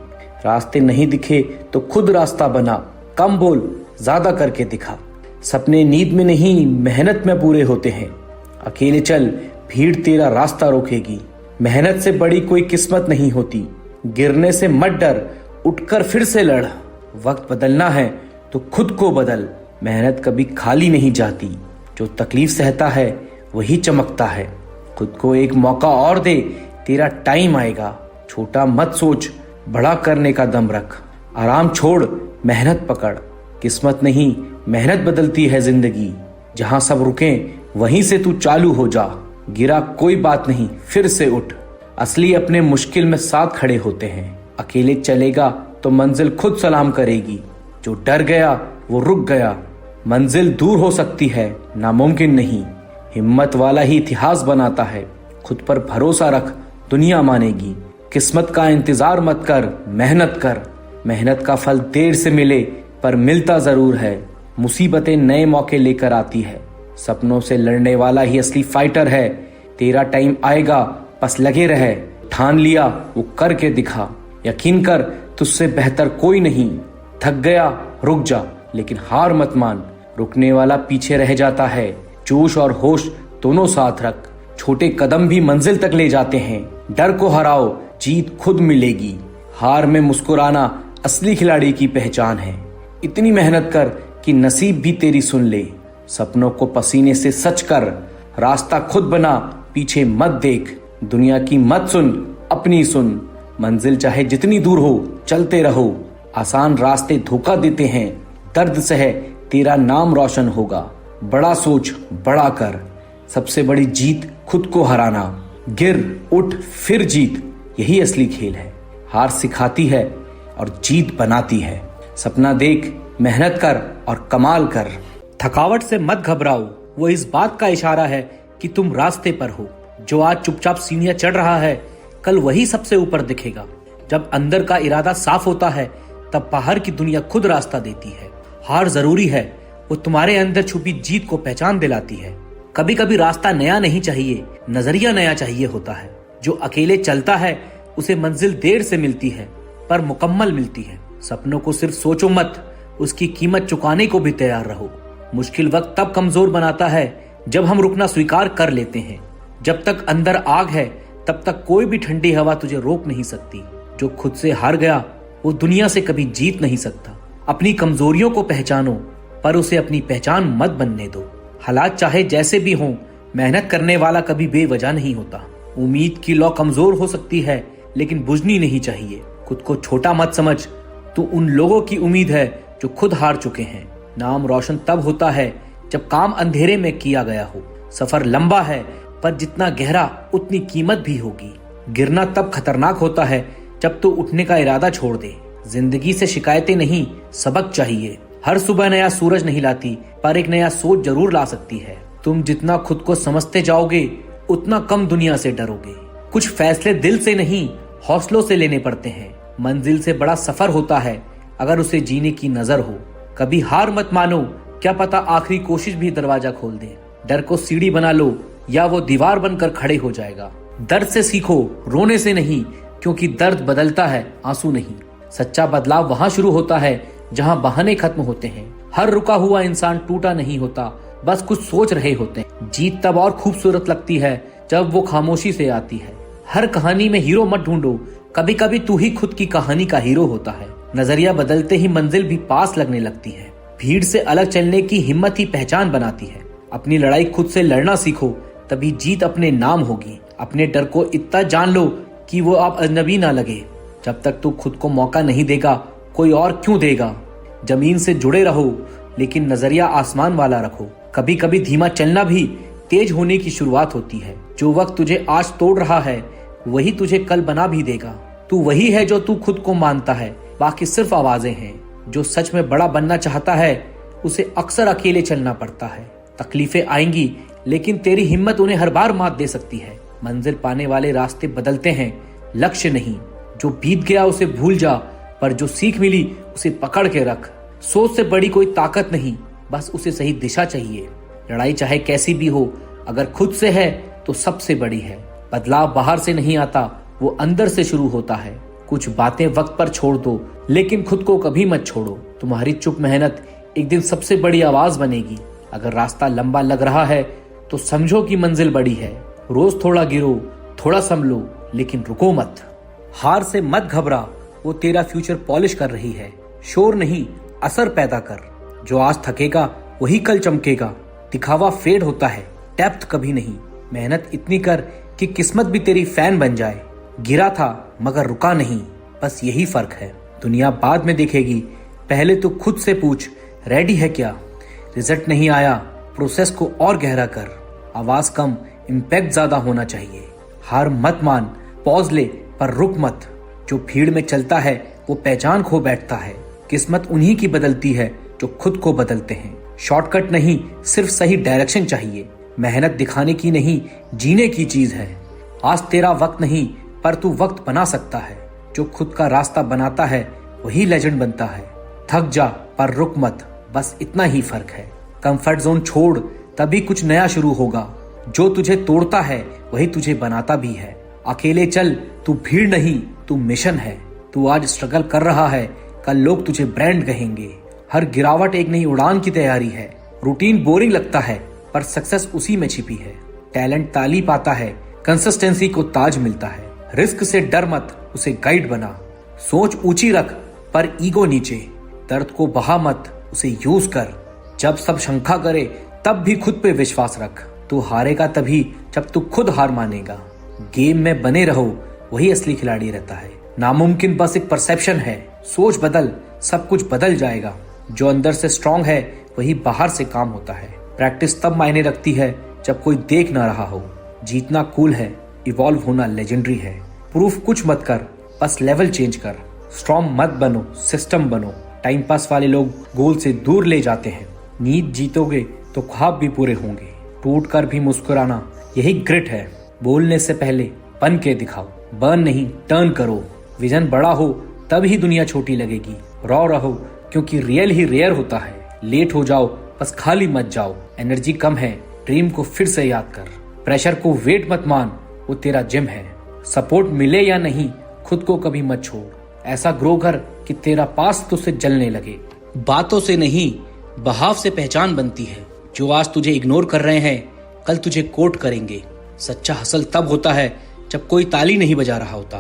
रास्ते नहीं दिखे तो खुद रास्ता बना। कम बोल, ज्यादा करके दिखा। सपने नींद में नहीं, मेहनत में पूरे होते हैं। अकेले चल, भीड़ तेरा रास्ता रोकेगी। मेहनत से बड़ी कोई किस्मत नहीं होती। गिरने से मत डर, उठकर फिर से लड़। वक्त बदलना है तो खुद को बदल। मेहनत कभी खाली नहीं जाती। जो तकलीफ सहता है वही चमकता है। खुद को एक मौका और दे, तेरा टाइम आएगा। छोटा मत सोच, बड़ा करने का दम रख। आराम छोड़, मेहनत पकड़। किस्मत नहीं, मेहनत बदलती है जिंदगी। जहां सब रुके वहीं से तू चालू हो जा। गिरा कोई बात नहीं, फिर से उठ। असली अपने मुश्किल में साथ खड़े होते हैं। अकेले चलेगा तो मंजिल खुद सलाम करेगी। जो डर गया वो रुक गया। मंजिल दूर हो सकती है, नामुमकिन नहीं। हिम्मत वाला ही इतिहास बनाता है। खुद पर भरोसा रख, दुनिया मानेगी। किस्मत का इंतजार मत कर, मेहनत कर। मेहनत का फल देर से मिले पर मिलता जरूर है। मुसीबतें नए मौके लेकर आती है। सपनों से लड़ने वाला ही असली फाइटर है। तेरा टाइम आएगा, बस लगे रहे। ठान लिया वो करके दिखा। यकीन कर, तुझसे बेहतर कोई नहीं। थक गया रुक जा, लेकिन हार मत मान। रुकने वाला पीछे रह जाता है। जोश और होश दोनों साथ रख। छोटे कदम भी मंजिल तक ले जाते हैं। डर को हराओ, जीत खुद मिलेगी। हार में मुस्कुराना असली खिलाड़ी की पहचान है। इतनी मेहनत कर कि नसीब भी तेरी सुन ले। सपनों को पसीने से सच कर। रास्ता खुद बना, पीछे मत देख। दुनिया की मत सुन, अपनी सुन। मंजिल चाहे जितनी दूर हो, चलते रहो। आसान रास्ते धोखा देते हैं। दर्द सहे, तेरा नाम रोशन होगा। बड़ा सोच, बड़ा कर। सबसे बड़ी जीत खुद को हराना। गिर उठ फिर जीत, यही असली खेल है। हार सिखाती है और जीत बनाती है। सपना देख, मेहनत कर और कमाल कर। थकावट से मत घबराओ, वो इस बात का इशारा है कि तुम रास्ते पर हो। जो आज चुपचाप सीढ़ियां चढ़ रहा है, कल वही सबसे ऊपर दिखेगा। जब अंदर का इरादा साफ होता है, तब बाहर की दुनिया खुद रास्ता देती है। हार जरूरी है, वो तुम्हारे अंदर छुपी जीत को पहचान दिलाती है। कभी कभी रास्ता नया नहीं चाहिए, नजरिया नया चाहिए होता है। जो अकेले चलता है उसे मंजिल देर से मिलती है, पर मुकम्मल मिलती है। सपनों को सिर्फ सोचो मत, उसकी कीमत चुकाने को भी तैयार रहो। मुश्किल वक्त तब कमजोर बनाता है जब हम रुकना स्वीकार कर लेते हैं। जब तक अंदर आग है, तब तक कोई भी ठंडी हवा तुझे रोक नहीं सकती। जो खुद से हार गया, वो दुनिया से कभी जीत नहीं सकता। अपनी कमजोरियों को पहचानो, पर उसे अपनी पहचान मत बनने दो। हालात चाहे जैसे भी हों, मेहनत करने वाला कभी बेवजह नहीं होता। उम्मीद की लौ कमजोर हो सकती है, लेकिन बुझनी नहीं चाहिए। खुद को छोटा मत समझ, तू उन लोगों की उम्मीद है जो खुद हार चुके हैं। नाम रोशन तब होता है जब काम अंधेरे में किया गया हो। सफर लंबा है, पर जितना गहरा उतनी कीमत भी होगी। गिरना तब खतरनाक होता है जब तू उठने का इरादा छोड़ दे। जिंदगी से शिकायतें नहीं, सबक चाहिए। हर सुबह नया सूरज नहीं लाती, पर एक नया सोच जरूर ला सकती है। तुम जितना खुद को समझते जाओगे, उतना कम दुनिया से डरोगे। कुछ फैसले दिल से नहीं, हौसलों से लेने पड़ते हैं। मंजिल से बड़ा सफर होता है अगर उसे जीने की नजर हो। कभी हार मत मानो, क्या पता आखिरी कोशिश भी दरवाजा खोल दे। डर को सीढ़ी बना लो, या वो दीवार बनकर खड़े हो जाएगा। दर्द से सीखो, रोने से नहीं, क्योंकि दर्द बदलता है, आंसू नहीं। सच्चा बदलाव वहां शुरू होता है जहां बहाने खत्म होते हैं। हर रुका हुआ इंसान टूटा नहीं होता, बस कुछ सोच रहे होते हैं। जीत तब और खूबसूरत लगती है जब वो खामोशी से आती है। हर कहानी में हीरो मत ढूंढो, कभी कभी तू ही खुद की कहानी का हीरो होता है। नजरिया बदलते ही मंजिल भी पास लगने लगती है। भीड़ से अलग चलने की हिम्मत ही पहचान बनाती है। अपनी लड़ाई खुद से लड़ना सीखो, तभी जीत अपने नाम होगी। अपने डर को इतना जान लो कि वो आप अजनबी ना लगे। जब तक तू खुद को मौका नहीं देगा, कोई और क्यों देगा। जमीन से जुड़े रहो, लेकिन नजरिया आसमान वाला रखो। कभी कभी धीमा चलना भी तेज होने की शुरुआत होती है। जो वक्त तुझे आज तोड़ रहा है, वही तुझे कल बना भी देगा। तू वही है जो तू खुद को मानता है, बाकी सिर्फ आवाजें हैं। जो सच में बड़ा बनना चाहता है, उसे अक्सर अकेले चलना पड़ता है। तकलीफें आएंगी, लेकिन तेरी हिम्मत उन्हें हर बार मात दे सकती है। मंजिल पाने वाले रास्ते बदलते हैं, लक्ष्य नहीं। जो बीत गया उसे भूल जा, पर जो सीख मिली उसे पकड़ के रख। सोच से बड़ी कोई ताकत नहीं, बस उसे सही दिशा चाहिए। लड़ाई चाहे कैसी भी हो, अगर खुद से है तो सबसे बड़ी है। बदलाव बाहर से नहीं आता, वो अंदर से शुरू होता है। कुछ बातें वक्त पर छोड़ दो, लेकिन खुद को कभी मत छोड़ो। तुम्हारी चुप मेहनत एक दिन सबसे बड़ी आवाज बनेगी। अगर रास्ता लंबा लग रहा है तो समझो कि मंजिल बड़ी है। रोज थोड़ा गिरो, थोड़ा संभलो, लेकिन रुको मत। हार से मत घबरा, वो तेरा फ्यूचर पॉलिश कर रही है। शोर नहीं, असर पैदा कर। जो आज थकेगा वही कल चमकेगा। दिखावा फेड होता है, डेप्थ कभी नहीं। मेहनत इतनी कर कि किस्मत भी तेरी फैन बन जाए। गिरा था मगर रुका नहीं, बस यही फर्क है। दुनिया बाद में देखेगी, पहले तो खुद से पूछ, रेडी है क्या। रिजल्ट नहीं आया, प्रोसेस को और गहरा कर। आवाज कम, इम्पैक्ट ज्यादा होना चाहिए। हार मत मान, पॉज ले, पर रुक मत। जो भीड़ में चलता है वो पहचान खो बैठता है। किस्मत उन्हीं की बदलती है जो खुद को बदलते हैं। शॉर्टकट नहीं, सिर्फ सही डायरेक्शन चाहिए। मेहनत दिखाने की नहीं, जीने की चीज है। आज तेरा वक्त नहीं, पर तू वक्त बना सकता है। जो खुद का रास्ता बनाता है वही लेजेंड बनता है। थक जा पर रुक मत, बस इतना ही फर्क है। कंफर्ट जोन छोड़, तभी कुछ नया शुरू होगा। जो तुझे तोड़ता है वही तुझे बनाता भी है। अकेले चल, तू भीड़ नहीं, तू मिशन है। तू आज स्ट्रगल कर रहा है, कल लोग तुझे ब्रांड कहेंगे। हर गिरावट एक नई उड़ान की तैयारी है। रूटीन बोरिंग लगता है, पर सक्सेस उसी में छिपी है। टैलेंट ताली पाता है, कंसिस्टेंसी को ताज मिलता है। रिस्क से डर मत, उसे गाइड बना। सोच ऊंची रख, पर ईगो नीचे। दर्द को बहा मत, उसे यूज कर। जब सब शंका करे, तब भी खुद पे विश्वास रख। तू हारेगा तभी जब तू खुद हार मानेगा। गेम में बने रहो, वही असली खिलाड़ी रहता है। नामुमकिन बस एक परसेप्शन है। सोच बदल, सब कुछ बदल जाएगा। जो अंदर से स्ट्रांग है वही बाहर से काम होता है। प्रैक्टिस तब मायने रखती है जब कोई देख ना रहा हो। जीतना कूल है, इवॉल्व होना लेजेंडरी है। प्रूफ कुछ मत कर, बस लेवल चेंज कर। स्ट्रांग मत बनो, सिस्टम बनो। टाइम पास वाले लोग गोल से दूर ले जाते हैं। नींद जीतोगे तो ख्वाब भी पूरे होंगे। टूट कर भी मुस्कुराना, यही ग्रिट है। बोलने से पहले बन के दिखाओ, बर्न नहीं टर्न करो। विजन बड़ा हो तब ही दुनिया छोटी लगेगी। रॉ रहो, क्योंकि रियल ही रेयर होता है। लेट हो जाओ, बस खाली मत जाओ। एनर्जी कम है, ड्रीम को फिर से याद कर। प्रेशर को वेट मत मान, वो तेरा जिम है। सपोर्ट मिले या नहीं, खुद को कभी मत छोड़। ऐसा ग्रो कर कि तेरा पास तुझसे जलने लगे। बातों से नहीं, बहाव से पहचान बनती है। जो आज तुझे इग्नोर कर रहे हैं, कल तुझे कोट करेंगे। सच्चा हसल तब होता है जब कोई ताली नहीं बजा रहा होता।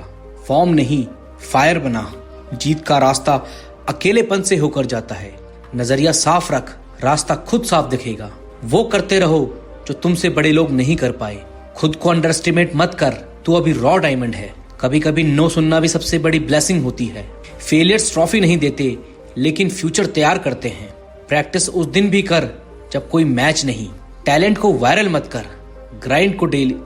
फॉर्म नहीं, फायर बना। जीत का रास्ता अकेलेपन से होकर जाता है। नजरिया साफ रख, रास्ता खुद साफ दिखेगा। वो करते रहो जो तुमसे बड़े लोग नहीं कर पाए। खुद को अंडर एस्टिमेट मत कर, तू अभी रॉ डायमंड है। कभी कभी नो सुनना भी सबसे बड़ी ब्लेसिंग होती है। फेलियर्स ट्रॉफी नहीं देते, लेकिन फ्यूचर तैयार करते हैं। प्रैक्टिस उस दिन भी कर जब कोई मैच नहीं। टैलेंट को वायरल मत कर, ग्राइंड को डेली।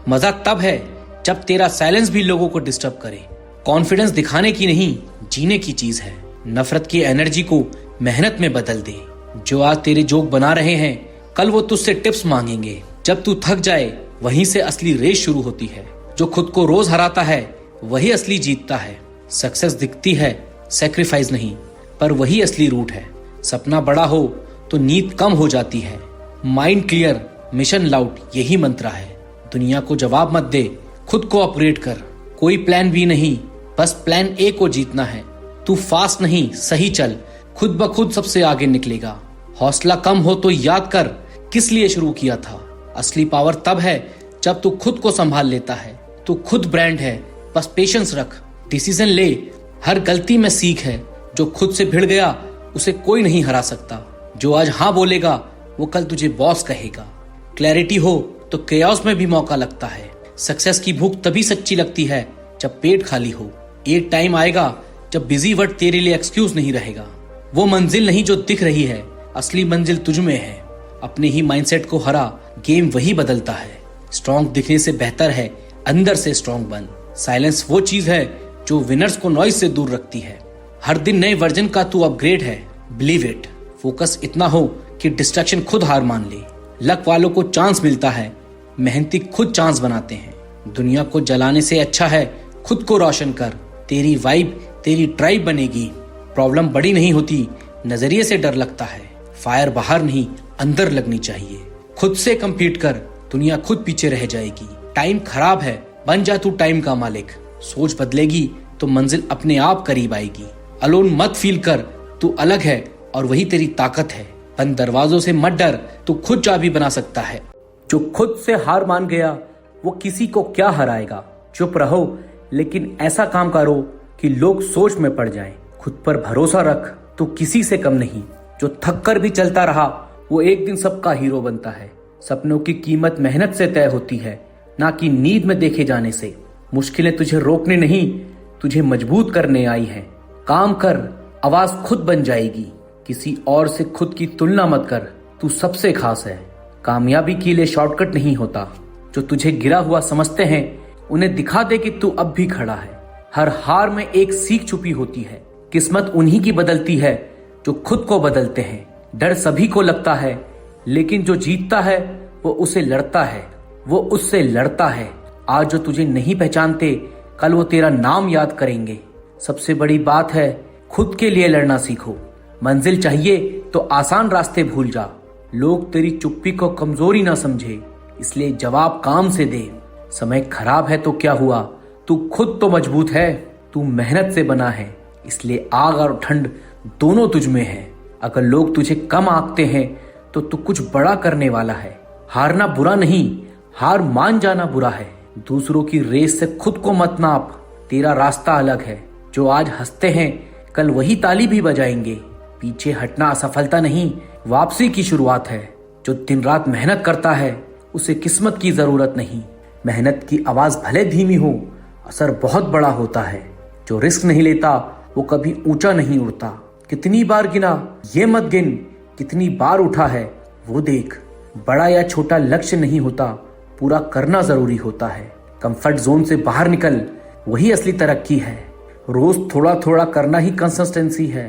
मजा तब है जब तेरा साइलेंस भी लोगों को डिस्टर्ब करे। कॉन्फिडेंस दिखाने की नहीं, जीने की चीज है। नफरत की एनर्जी को मेहनत में बदल दे। जो आज तेरे जोक बना रहे हैं, कल वो तुझसे टिप्स मांगेंगे। जब तू थक जाए, वहीं से असली रेस शुरू होती है। जो खुद को रोज हराता है, वही असली जीतता है। सक्सेस दिखती है, सेक्रीफाइस नहीं, पर वही असली रूट है। सपना बड़ा हो तो नींद कम हो जाती है। माइंड क्लियर, मिशन लाउड, यही मंत्र है। दुनिया को जवाब मत दे, खुद को अपग्रेड कर। कोई प्लान बी नहीं, बस प्लान ए को जीतना है। तू फास्ट नहीं, सही चल, खुद ब खुद सबसे आगे निकलेगा। हौसला कम हो तो याद कर किस लिए शुरू किया था। असली पावर तब है जब तू खुद को संभाल लेता है। तू खुद ब्रांड है, बस पेशेंस रख। डिसीजन ले, हर गलती में सीख है। जो खुद से भिड़ गया उसे कोई नहीं हरा सकता। जो आज हाँ बोलेगा वो कल तुझे बॉस कहेगा। क्लैरिटी हो तो केओस में भी मौका लगता है। सक्सेस की भूख तभी सच्ची लगती है जब पेट खाली हो। एक टाइम आएगा जब बिजी वर्ड तेरे लिए एक्सक्यूज नहीं रहेगा। वो मंजिल नहीं जो दिख रही है, असली मंजिल तुझ में है। अपने ही माइंडसेट को हरा, गेम वही बदलता है। स्ट्रॉन्ग दिखने से बेहतर है अंदर से स्ट्रॉन्ग बन। साइलेंस वो चीज है जो विनर्स को नॉइज से दूर रखती है। हर दिन नए वर्जन का तू अपग्रेड है, बिलीव इट। फोकस इतना हो कि डिस्ट्रैक्शन खुद हार मान ले। लक वालों को चांस मिलता है, मेहनती खुद चांस बनाते हैं। दुनिया को जलाने से अच्छा है खुद को रोशन कर। तेरी वाइब तेरी ट्राइब बनेगी। प्रॉब्लम बड़ी नहीं होती, नजरिए से डर लगता है। फायर बाहर नहीं, अंदर लगनी चाहिए। खुद से compete कर, दुनिया खुद पीछे रह जाएगी। टाइम खराब है, बन जा तू टाइम का मालिक। सोच बदलेगी तो मंजिल अपने आप करीब आएगी। अलोन मत फील कर, तू अलग है और वही तेरी ताकत है। बंद दरवाजों से मत डर, तू खुद चाबी बना सकता है। जो खुद से हार मान गया वो किसी को क्या हराएगा। चुप रहो, लेकिन ऐसा काम करो कि लोग सोच में पड़ जाएं। खुद पर भरोसा रख, तू किसी से कम नहीं। जो थक कर भी चलता रहा वो एक दिन सबका हीरो बनता है। सपनों की कीमत मेहनत से तय होती है, ना कि नींद में देखे जाने से। मुश्किलें तुझे रोकने नहीं, तुझे मजबूत करने आई हैं। काम कर, आवाज खुद बन जाएगी। किसी और से खुद की तुलना मत कर, तू सबसे खास है। कामयाबी के लिए शॉर्टकट नहीं होता। जो तुझे गिरा हुआ समझते हैं, उन्हें दिखा दे कि तू अब भी खड़ा है। हर हार में एक सीख छुपी होती है। किस्मत उन्हीं की बदलती है जो खुद को बदलते हैं। डर सभी को लगता है, लेकिन जो जीतता है वो उसे लड़ता है, वो उससे लड़ता है। आज जो तुझे नहीं पहचानते, कल वो तेरा नाम याद करेंगे। सबसे बड़ी बात है, खुद के लिए लड़ना सीखो। मंजिल चाहिए तो आसान रास्ते भूल जा। लोग तेरी चुप्पी को कमजोरी ना समझे, इसलिए जवाब काम से दे। समय खराब है तो क्या हुआ, तू खुद तो मजबूत है। तू मेहनत से बना है, इसलिए आग और ठंड दोनों तुझ में है। अगर लोग तुझे कम आंकते हैं तो तू कुछ बड़ा करने वाला है। हारना बुरा नहीं, हार मान जाना बुरा है। दूसरों की रेस से खुद को मत नाप, तेरा रास्ता अलग है। जो आज हंसते हैं कल वही ताली भी बजाएंगे। पीछे हटना असफलता नहीं, वापसी की शुरुआत है। जो दिन रात मेहनत करता है उसे किस्मत की जरूरत नहीं। मेहनत की आवाज भले धीमी हो, असर बहुत बड़ा होता है। जो रिस्क नहीं लेता वो कभी ऊंचा नहीं उड़ता। कितनी बार गिना ये मत गिन, कितनी बार उठा है वो देख। बड़ा या छोटा लक्ष्य नहीं होता, पूरा करना जरूरी होता है। कंफर्ट जोन से बाहर निकल, वही असली तरक्की है। रोज थोड़ा थोड़ा करना ही कंसिस्टेंसी है।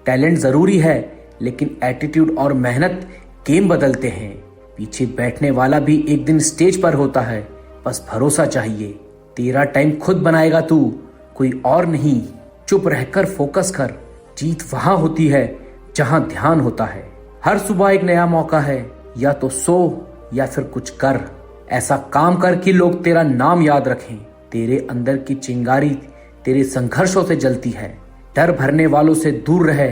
टैलेंट जरूरी है, लेकिन एटीट्यूड और मेहनत गेम बदलते हैं। पीछे बैठने वाला भी एक दिन स्टेज पर होता है, बस भरोसा चाहिए। तेरा टाइम खुद बनाएगा तू, कोई और नहीं। चुप रहकर फोकस कर, जीत वहां होती है जहां ध्यान होता है। हर सुबह एक नया मौका है, या तो सो या फिर कुछ कर। ऐसा काम कर कि लोग तेरा नाम याद रखें। तेरे अंदर की चिंगारी तेरे संघर्षों से जलती है। डर भरने वालों से दूर रहे,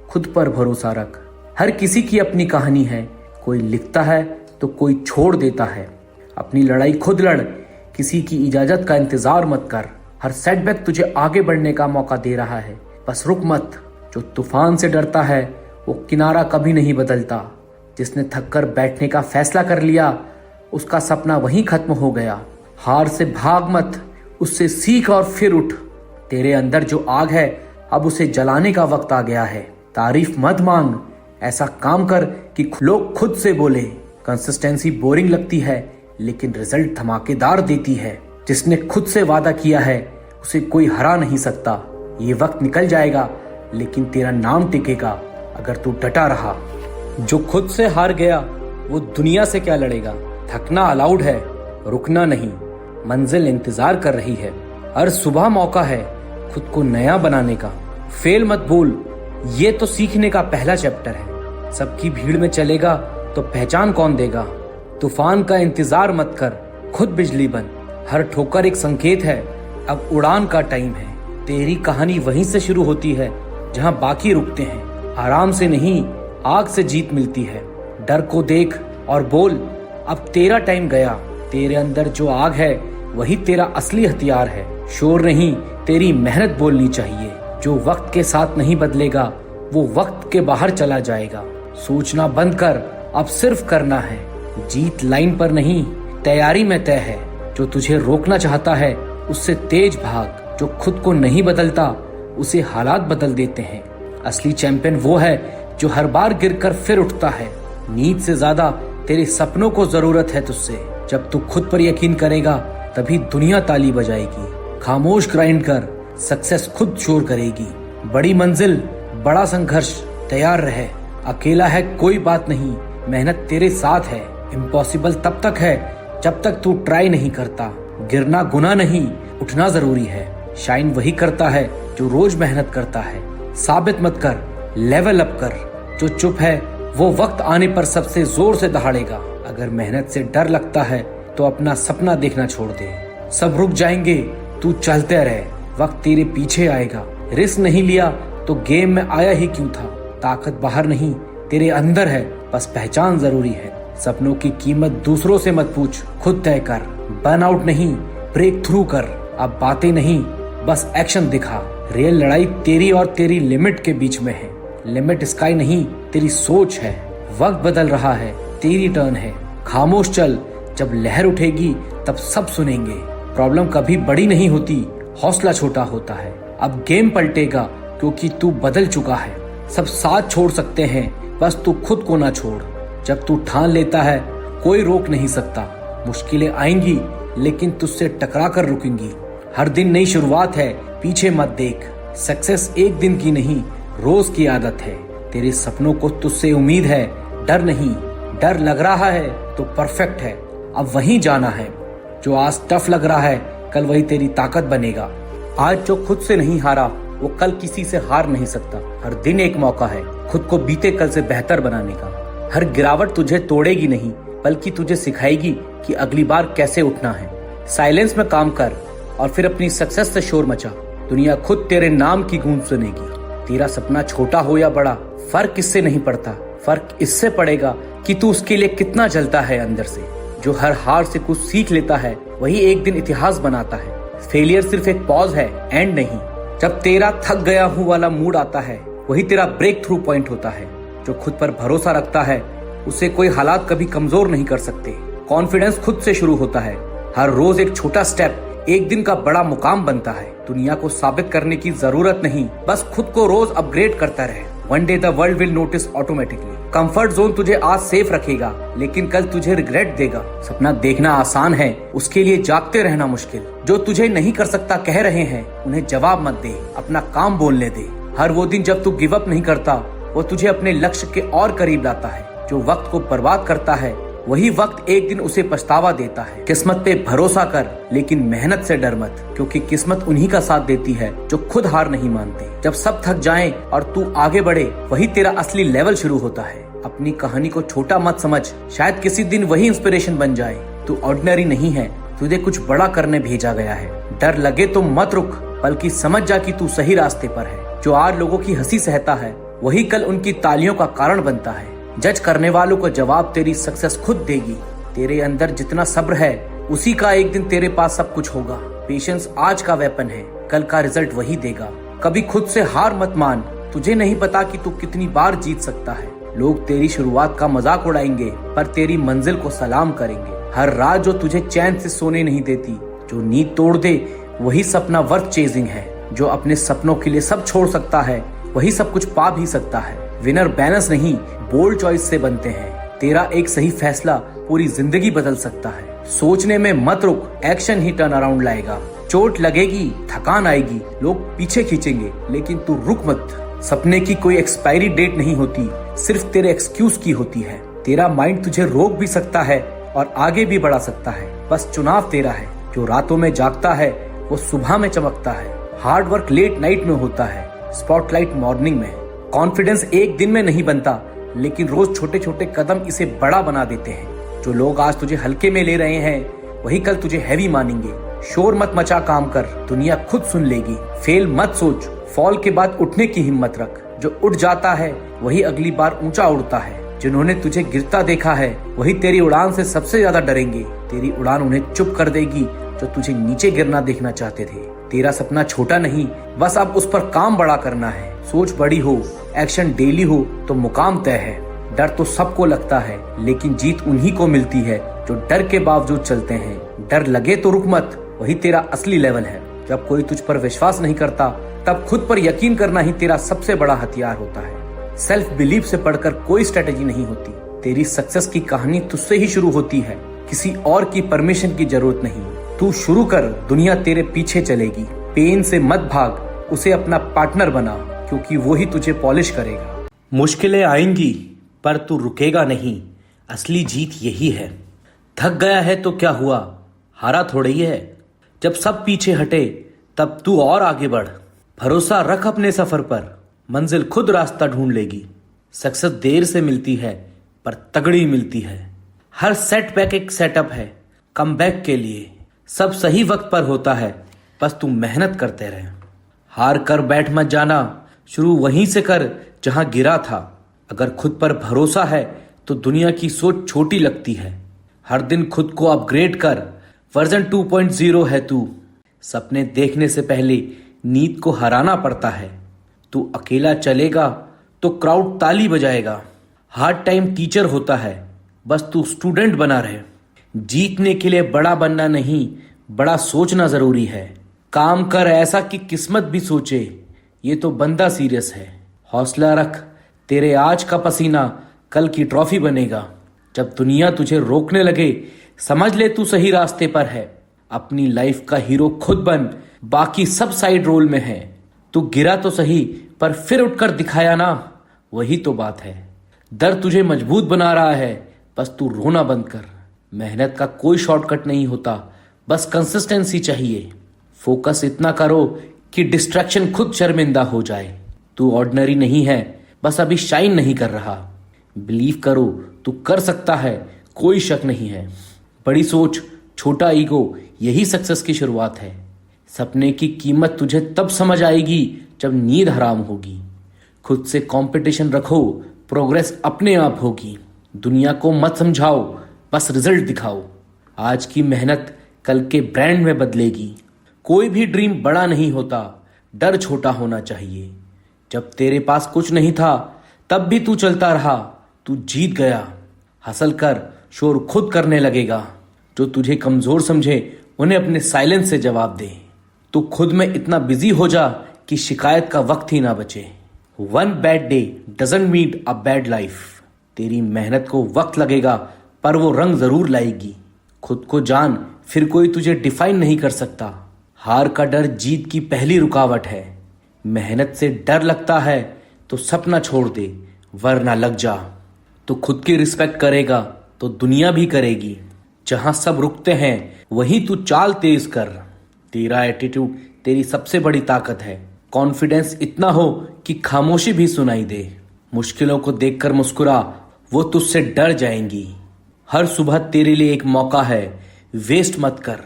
खुद पर भरोसा रख। हर किसी की अपनी कहानी है, कोई लिखता है तो कोई छोड़ देता है। अपनी लड़ाई खुद लड़, किसी की इजाजत का इंतजार मत कर। हर सेटबैक तुझे आगे बढ़ने का मौका दे रहा है, बस रुक मत। जो तूफान से डरता है वो किनारा कभी नहीं बदलता। जिसने थककर बैठने का फैसला कर लिया, उसका सपना वहीं खत्म हो गया। हार से भाग मत, उससे सीख और फिर उठ। तेरे अंदर जो आग है अब उसे जलाने का वक्त आ गया है। तारीफ मत मांग, ऐसा काम कर कि लोग खुद से बोले। कंसिस्टेंसी बोरिंग लगती है, लेकिन रिजल्ट धमाकेदार देती है। जिसने खुद से वादा किया है उसे कोई हरा नहीं सकता। ये वक्त निकल जाएगा, लेकिन तेरा नाम टिकेगा अगर तू डटा रहा। जो खुद से हार गया वो दुनिया से क्या लड़ेगा। थकना अलाउड है, रुकना नहीं। मंजिल इंतजार कर रही है। हर सुबह मौका है खुद को नया बनाने का। फेल मत बोल, ये तो सीखने का पहला चैप्टर है। सबकी भीड़ में चलेगा तो पहचान कौन देगा। तूफान का इंतजार मत कर, खुद बिजली बन। हर ठोकर एक संकेत है, अब उड़ान का टाइम है। तेरी कहानी वहीं से शुरू होती है जहां बाकी रुकते हैं। आराम से नहीं, आग से जीत मिलती है। डर को देख और बोल, अब तेरा टाइम गया। तेरे अंदर जो आग है वही तेरा असली हथियार है। शोर नहीं, तेरी मेहनत बोलनी चाहिए। जो वक्त के साथ नहीं बदलेगा वो वक्त के बाहर चला जाएगा। सोचना बंद कर, अब सिर्फ करना है। जीत लाइन पर नहीं, तैयारी में तय है। जो तुझे रोकना चाहता है उससे तेज भाग। जो खुद को नहीं बदलता उसे हालात बदल देते हैं। असली चैंपियन वो है जो हर बार गिरकर फिर उठता है। नींद से ज्यादा तेरे सपनों को जरूरत है तुझसे। जब तू खुद पर यकीन करेगा तभी दुनिया ताली बजाएगी। खामोश ग्राइंड कर, सक्सेस खुद शोर करेगी। बड़ी मंजिल, बड़ा संघर्ष, तैयार रहे। अकेला है कोई बात नहीं, मेहनत तेरे साथ है। इम्पॉसिबल तब तक है जब तक तू ट्राई नहीं करता। गिरना गुनाह नहीं, उठना जरूरी है। शाइन वही करता है जो रोज मेहनत करता है। साबित मत कर, लेवल अप कर। जो चुप है वो वक्त आने पर सबसे जोर से दहाड़ेगा। अगर मेहनत से डर लगता है तो अपना सपना देखना छोड़ दे। सब रुक जाएंगे, तू चलते रहे, वक्त तेरे पीछे आएगा। रिस्क नहीं लिया तो गेम में आया ही क्यों था। ताकत बाहर नहीं, तेरे अंदर है, बस पहचान जरूरी है। सपनों की कीमत दूसरों से मत पूछ, खुद तय कर। बर्न आउट नहीं, ब्रेक थ्रू कर। अब बातें नहीं, बस एक्शन दिखा। रियल लड़ाई तेरी और तेरी लिमिट के बीच में है। लिमिट स्काई नहीं, तेरी सोच है। वक्त बदल रहा है, तेरी टर्न है। खामोश चल, जब लहर उठेगी तब सब सुनेंगे। प्रॉब्लम कभी बड़ी नहीं होती, हौसला छोटा होता है। अब गेम पलटेगा क्योंकि तू बदल चुका है। सब साथ छोड़ सकते हैं, बस तू खुद को ना छोड़। जब तू ठान लेता है कोई रोक नहीं सकता। मुश्किलें आएंगी लेकिन तुझसे टकरा कर रुकेंगी। हर दिन नई शुरुआत है, पीछे मत देख। सक्सेस एक दिन की नहीं, रोज की आदत है। तेरे सपनों को तुझसे उम्मीद है, डर नहीं। डर लग रहा है तो परफेक्ट है, अब वहीं जाना है। जो आज टफ लग रहा है, कल वही तेरी ताकत बनेगा। आज जो खुद से नहीं हारा, वो कल किसी से हार नहीं सकता। हर दिन एक मौका है खुद को बीते कल से बेहतर बनाने का। हर गिरावट तुझे तोड़ेगी नहीं, बल्कि तुझे सिखाएगी कि अगली बार कैसे उठना है। साइलेंस में काम कर और फिर अपनी सक्सेस से शोर मचा। दुनिया खुद तेरे नाम की गूंज सुनेगी। तेरा सपना छोटा हो या बड़ा, फर्क इससे नहीं पड़ता। फर्क इससे पड़ेगा कि तू उसके लिए कितना जलता है अंदर से। जो हर हार से कुछ सीख लेता है, वही एक दिन इतिहास बनाता है। फेलियर सिर्फ एक पॉज है, एंड नहीं। जब तेरा थक गया हूँ वाला मूड आता है, वही तेरा ब्रेक थ्रू पॉइंट होता है। जो खुद पर भरोसा रखता है, उसे कोई हालात कभी कमजोर नहीं कर सकते। कॉन्फिडेंस खुद से शुरू होता है। हर रोज एक छोटा स्टेप एक दिन का बड़ा मुकाम बनता है। दुनिया को साबित करने की जरूरत नहीं, बस खुद को रोज अपग्रेड करता रहे। One day the world will notice automatically. Comfort zone तुझे आज सेफ रखेगा, लेकिन कल तुझे रिग्रेट देगा। सपना देखना आसान है, उसके लिए जागते रहना मुश्किल। जो तुझे नहीं कर सकता कह रहे हैं, उन्हें जवाब मत दे, अपना काम बोलने दे। हर वो दिन जब तू गिव अप नहीं करता, वो तुझे अपने लक्ष्य के और करीब लाता है। जो वक्त को बर्बाद करता है, वही वक्त एक दिन उसे पछतावा देता है। किस्मत पे भरोसा कर, लेकिन मेहनत से डर मत, क्योंकि किस्मत उन्हीं का साथ देती है जो खुद हार नहीं मानते। जब सब थक जाएं और तू आगे बढ़े, वही तेरा असली लेवल शुरू होता है। अपनी कहानी को छोटा मत समझ, शायद किसी दिन वही इंस्पिरेशन बन जाए। तू ऑर्डिनरी नहीं है, तुझे कुछ बड़ा करने भेजा गया है। डर लगे तो मत रुक, बल्कि समझ जा कि तू सही रास्ते पर है। जो आज लोगों की हंसी सहता है, वही कल उनकी तालियों का कारण बनता है। जज करने वालों को जवाब तेरी सक्सेस खुद देगी। तेरे अंदर जितना सब्र है, उसी का एक दिन तेरे पास सब कुछ होगा। पेशेंस आज का वेपन है, कल का रिजल्ट वही देगा। कभी खुद से हार मत मान, तुझे नहीं पता कि तू कितनी बार जीत सकता है। लोग तेरी शुरुआत का मजाक उड़ाएंगे, पर तेरी मंजिल को सलाम करेंगे। हर रात जो तुझे चैन से सोने नहीं देती, जो नींद तोड़ दे, वही सपना वर्थ चेजिंग है। जो अपने सपनों के लिए सब छोड़ सकता है, वही सब कुछ पा भी सकता है। विनर बैलेंस नहीं, बोल्ड चॉइस से बनते हैं। तेरा एक सही फैसला पूरी जिंदगी बदल सकता है। सोचने में मत रुक, एक्शन ही टर्न अराउंड लाएगा। चोट लगेगी, थकान आएगी, लोग पीछे खींचेंगे, लेकिन तू रुक मत। सपने की कोई एक्सपायरी डेट नहीं होती, सिर्फ तेरे एक्सक्यूज की होती है। तेरा माइंड तुझे रोक भी सकता है और आगे भी बढ़ा सकता है, बस चुनाव तेरा है। जो रातों में जागता है, वो सुबह में चमकता है। हार्ड वर्क लेट नाइट में होता है, स्पॉटलाइट मॉर्निंग में। कॉन्फिडेंस एक दिन में नहीं बनता, लेकिन रोज छोटे छोटे कदम इसे बड़ा बना देते हैं। जो लोग आज तुझे हल्के में ले रहे हैं, वही कल तुझे हैवी मानेंगे। शोर मत मचा, काम कर, दुनिया खुद सुन लेगी। फेल मत सोच, फॉल के बाद उठने की हिम्मत रख। जो उठ जाता है, वही अगली बार ऊंचा उड़ता है। जिन्होंने तुझे गिरता देखा है, वही तेरी उड़ान से सबसे ज्यादा डरेंगे। तेरी उड़ान उन्हें चुप कर देगी जो तुझे नीचे गिरना देखना चाहते थे। तेरा सपना छोटा नहीं, बस अब उस पर काम बड़ा करना है। सोच बड़ी हो, एक्शन डेली हो, तो मुकाम तय है। डर तो सबको लगता है, लेकिन जीत उन्हीं को मिलती है जो डर के बावजूद चलते हैं। डर लगे तो रुक मत, वही तेरा असली लेवल है। जब कोई तुझ पर विश्वास नहीं करता, तब खुद पर यकीन करना ही तेरा सबसे बड़ा हथियार होता है। सेल्फ बिलीफ से बढ़कर कोई स्ट्रेटेजी नहीं होती। तेरी सक्सेस की कहानी तुझसे ही शुरू होती है, किसी और की परमिशन की जरूरत नहीं। तू शुरू कर, दुनिया तेरे पीछे चलेगी। पेन से मत भाग, उसे अपना पार्टनर बना, क्योंकि वो ही तुझे पॉलिश करेगा। मुश्किलें आएंगी, पर तू रुकेगा नहीं। असली जीत यही है। थक गया है तो क्या हुआ, हारा थोड़ा ही है। जब सब पीछे हटे, तब तू और आगे बढ़। भरोसा रख अपने सफर पर, मंजिल खुद रास्ता ढूंढ लेगी। सक्सेस देर से मिलती है, पर तगड़ी मिलती है। हर सेटबैक एक सेटअप है कमबैक के लिए। सब सही वक्त पर होता है, बस तू मेहनत करते रहे। हार कर बैठ मत जाना, शुरू वहीं से कर जहां गिरा था। अगर खुद पर भरोसा है, तो दुनिया की सोच छोटी लगती है। हर दिन खुद को अपग्रेड कर, वर्जन 2.0 है तू। सपने देखने से पहले नींद को हराना पड़ता है। तू अकेला चलेगा तो क्राउड ताली बजाएगा। हार्ड टाइम टीचर होता है, बस तू स्टूडेंट बना रहे। जीतने के लिए बड़ा बनना नहीं, बड़ा सोचना जरूरी है। काम कर ऐसा कि किस्मत भी सोचे, ये तो बंदा सीरियस है। हौसला रख, तेरे आज का पसीना कल की ट्रॉफी बनेगा। जब दुनिया तुझे रोकने लगे, समझ ले तू सही रास्ते पर है। अपनी लाइफ का हीरो खुद बन, बाकी सब साइड रोल में है। तू गिरा तो सही पर फिर उठकर दिखाया ना, वही तो बात है। डर तुझे मजबूत बना रहा है, बस तू रोना बंद कर। मेहनत का कोई शॉर्टकट नहीं होता, बस कंसिस्टेंसी चाहिए। फोकस इतना करो कि डिस्ट्रैक्शन खुद शर्मिंदा हो जाए। तू ऑर्डिनरी नहीं है, बस अभी शाइन नहीं कर रहा। बिलीव करो तू कर सकता है, कोई शक नहीं है। बड़ी सोच, छोटा ईगो, यही सक्सेस की शुरुआत है। सपने की कीमत तुझे तब समझ आएगी जब नींद हराम होगी। खुद से कंपटीशन रखो, प्रोग्रेस अपने आप होगी। दुनिया को मत समझाओ, बस रिजल्ट दिखाओ। आज की मेहनत कल के ब्रांड में बदलेगी। कोई भी ड्रीम बड़ा नहीं होता, डर छोटा होना चाहिए। जब तेरे पास कुछ नहीं था तब भी तू चलता रहा, तू जीत गया। हसल कर, शोर खुद करने लगेगा। जो तुझे कमजोर समझे उन्हें अपने साइलेंस से जवाब दे। तू खुद में इतना बिजी हो जा कि शिकायत का वक्त ही ना बचे। One bad day doesn't mean a bad life. तेरी मेहनत को वक्त लगेगा पर वो रंग जरूर लाएगी। खुद को जान, फिर कोई तुझे डिफाइन नहीं कर सकता। हार का डर जीत की पहली रुकावट है। मेहनत से डर लगता है तो सपना छोड़ दे, वरना लग जा। तो खुद की रिस्पेक्ट करेगा तो दुनिया भी करेगी। जहां सब रुकते हैं वहीं तू चाल तेज कर। तेरा एटीट्यूड तेरी सबसे बड़ी ताकत है। कॉन्फिडेंस इतना हो कि खामोशी भी सुनाई दे। मुश्किलों को देखकर मुस्कुरा, वो तुझसे डर जाएंगी। हर सुबह तेरे लिए एक मौका है, वेस्ट मत कर।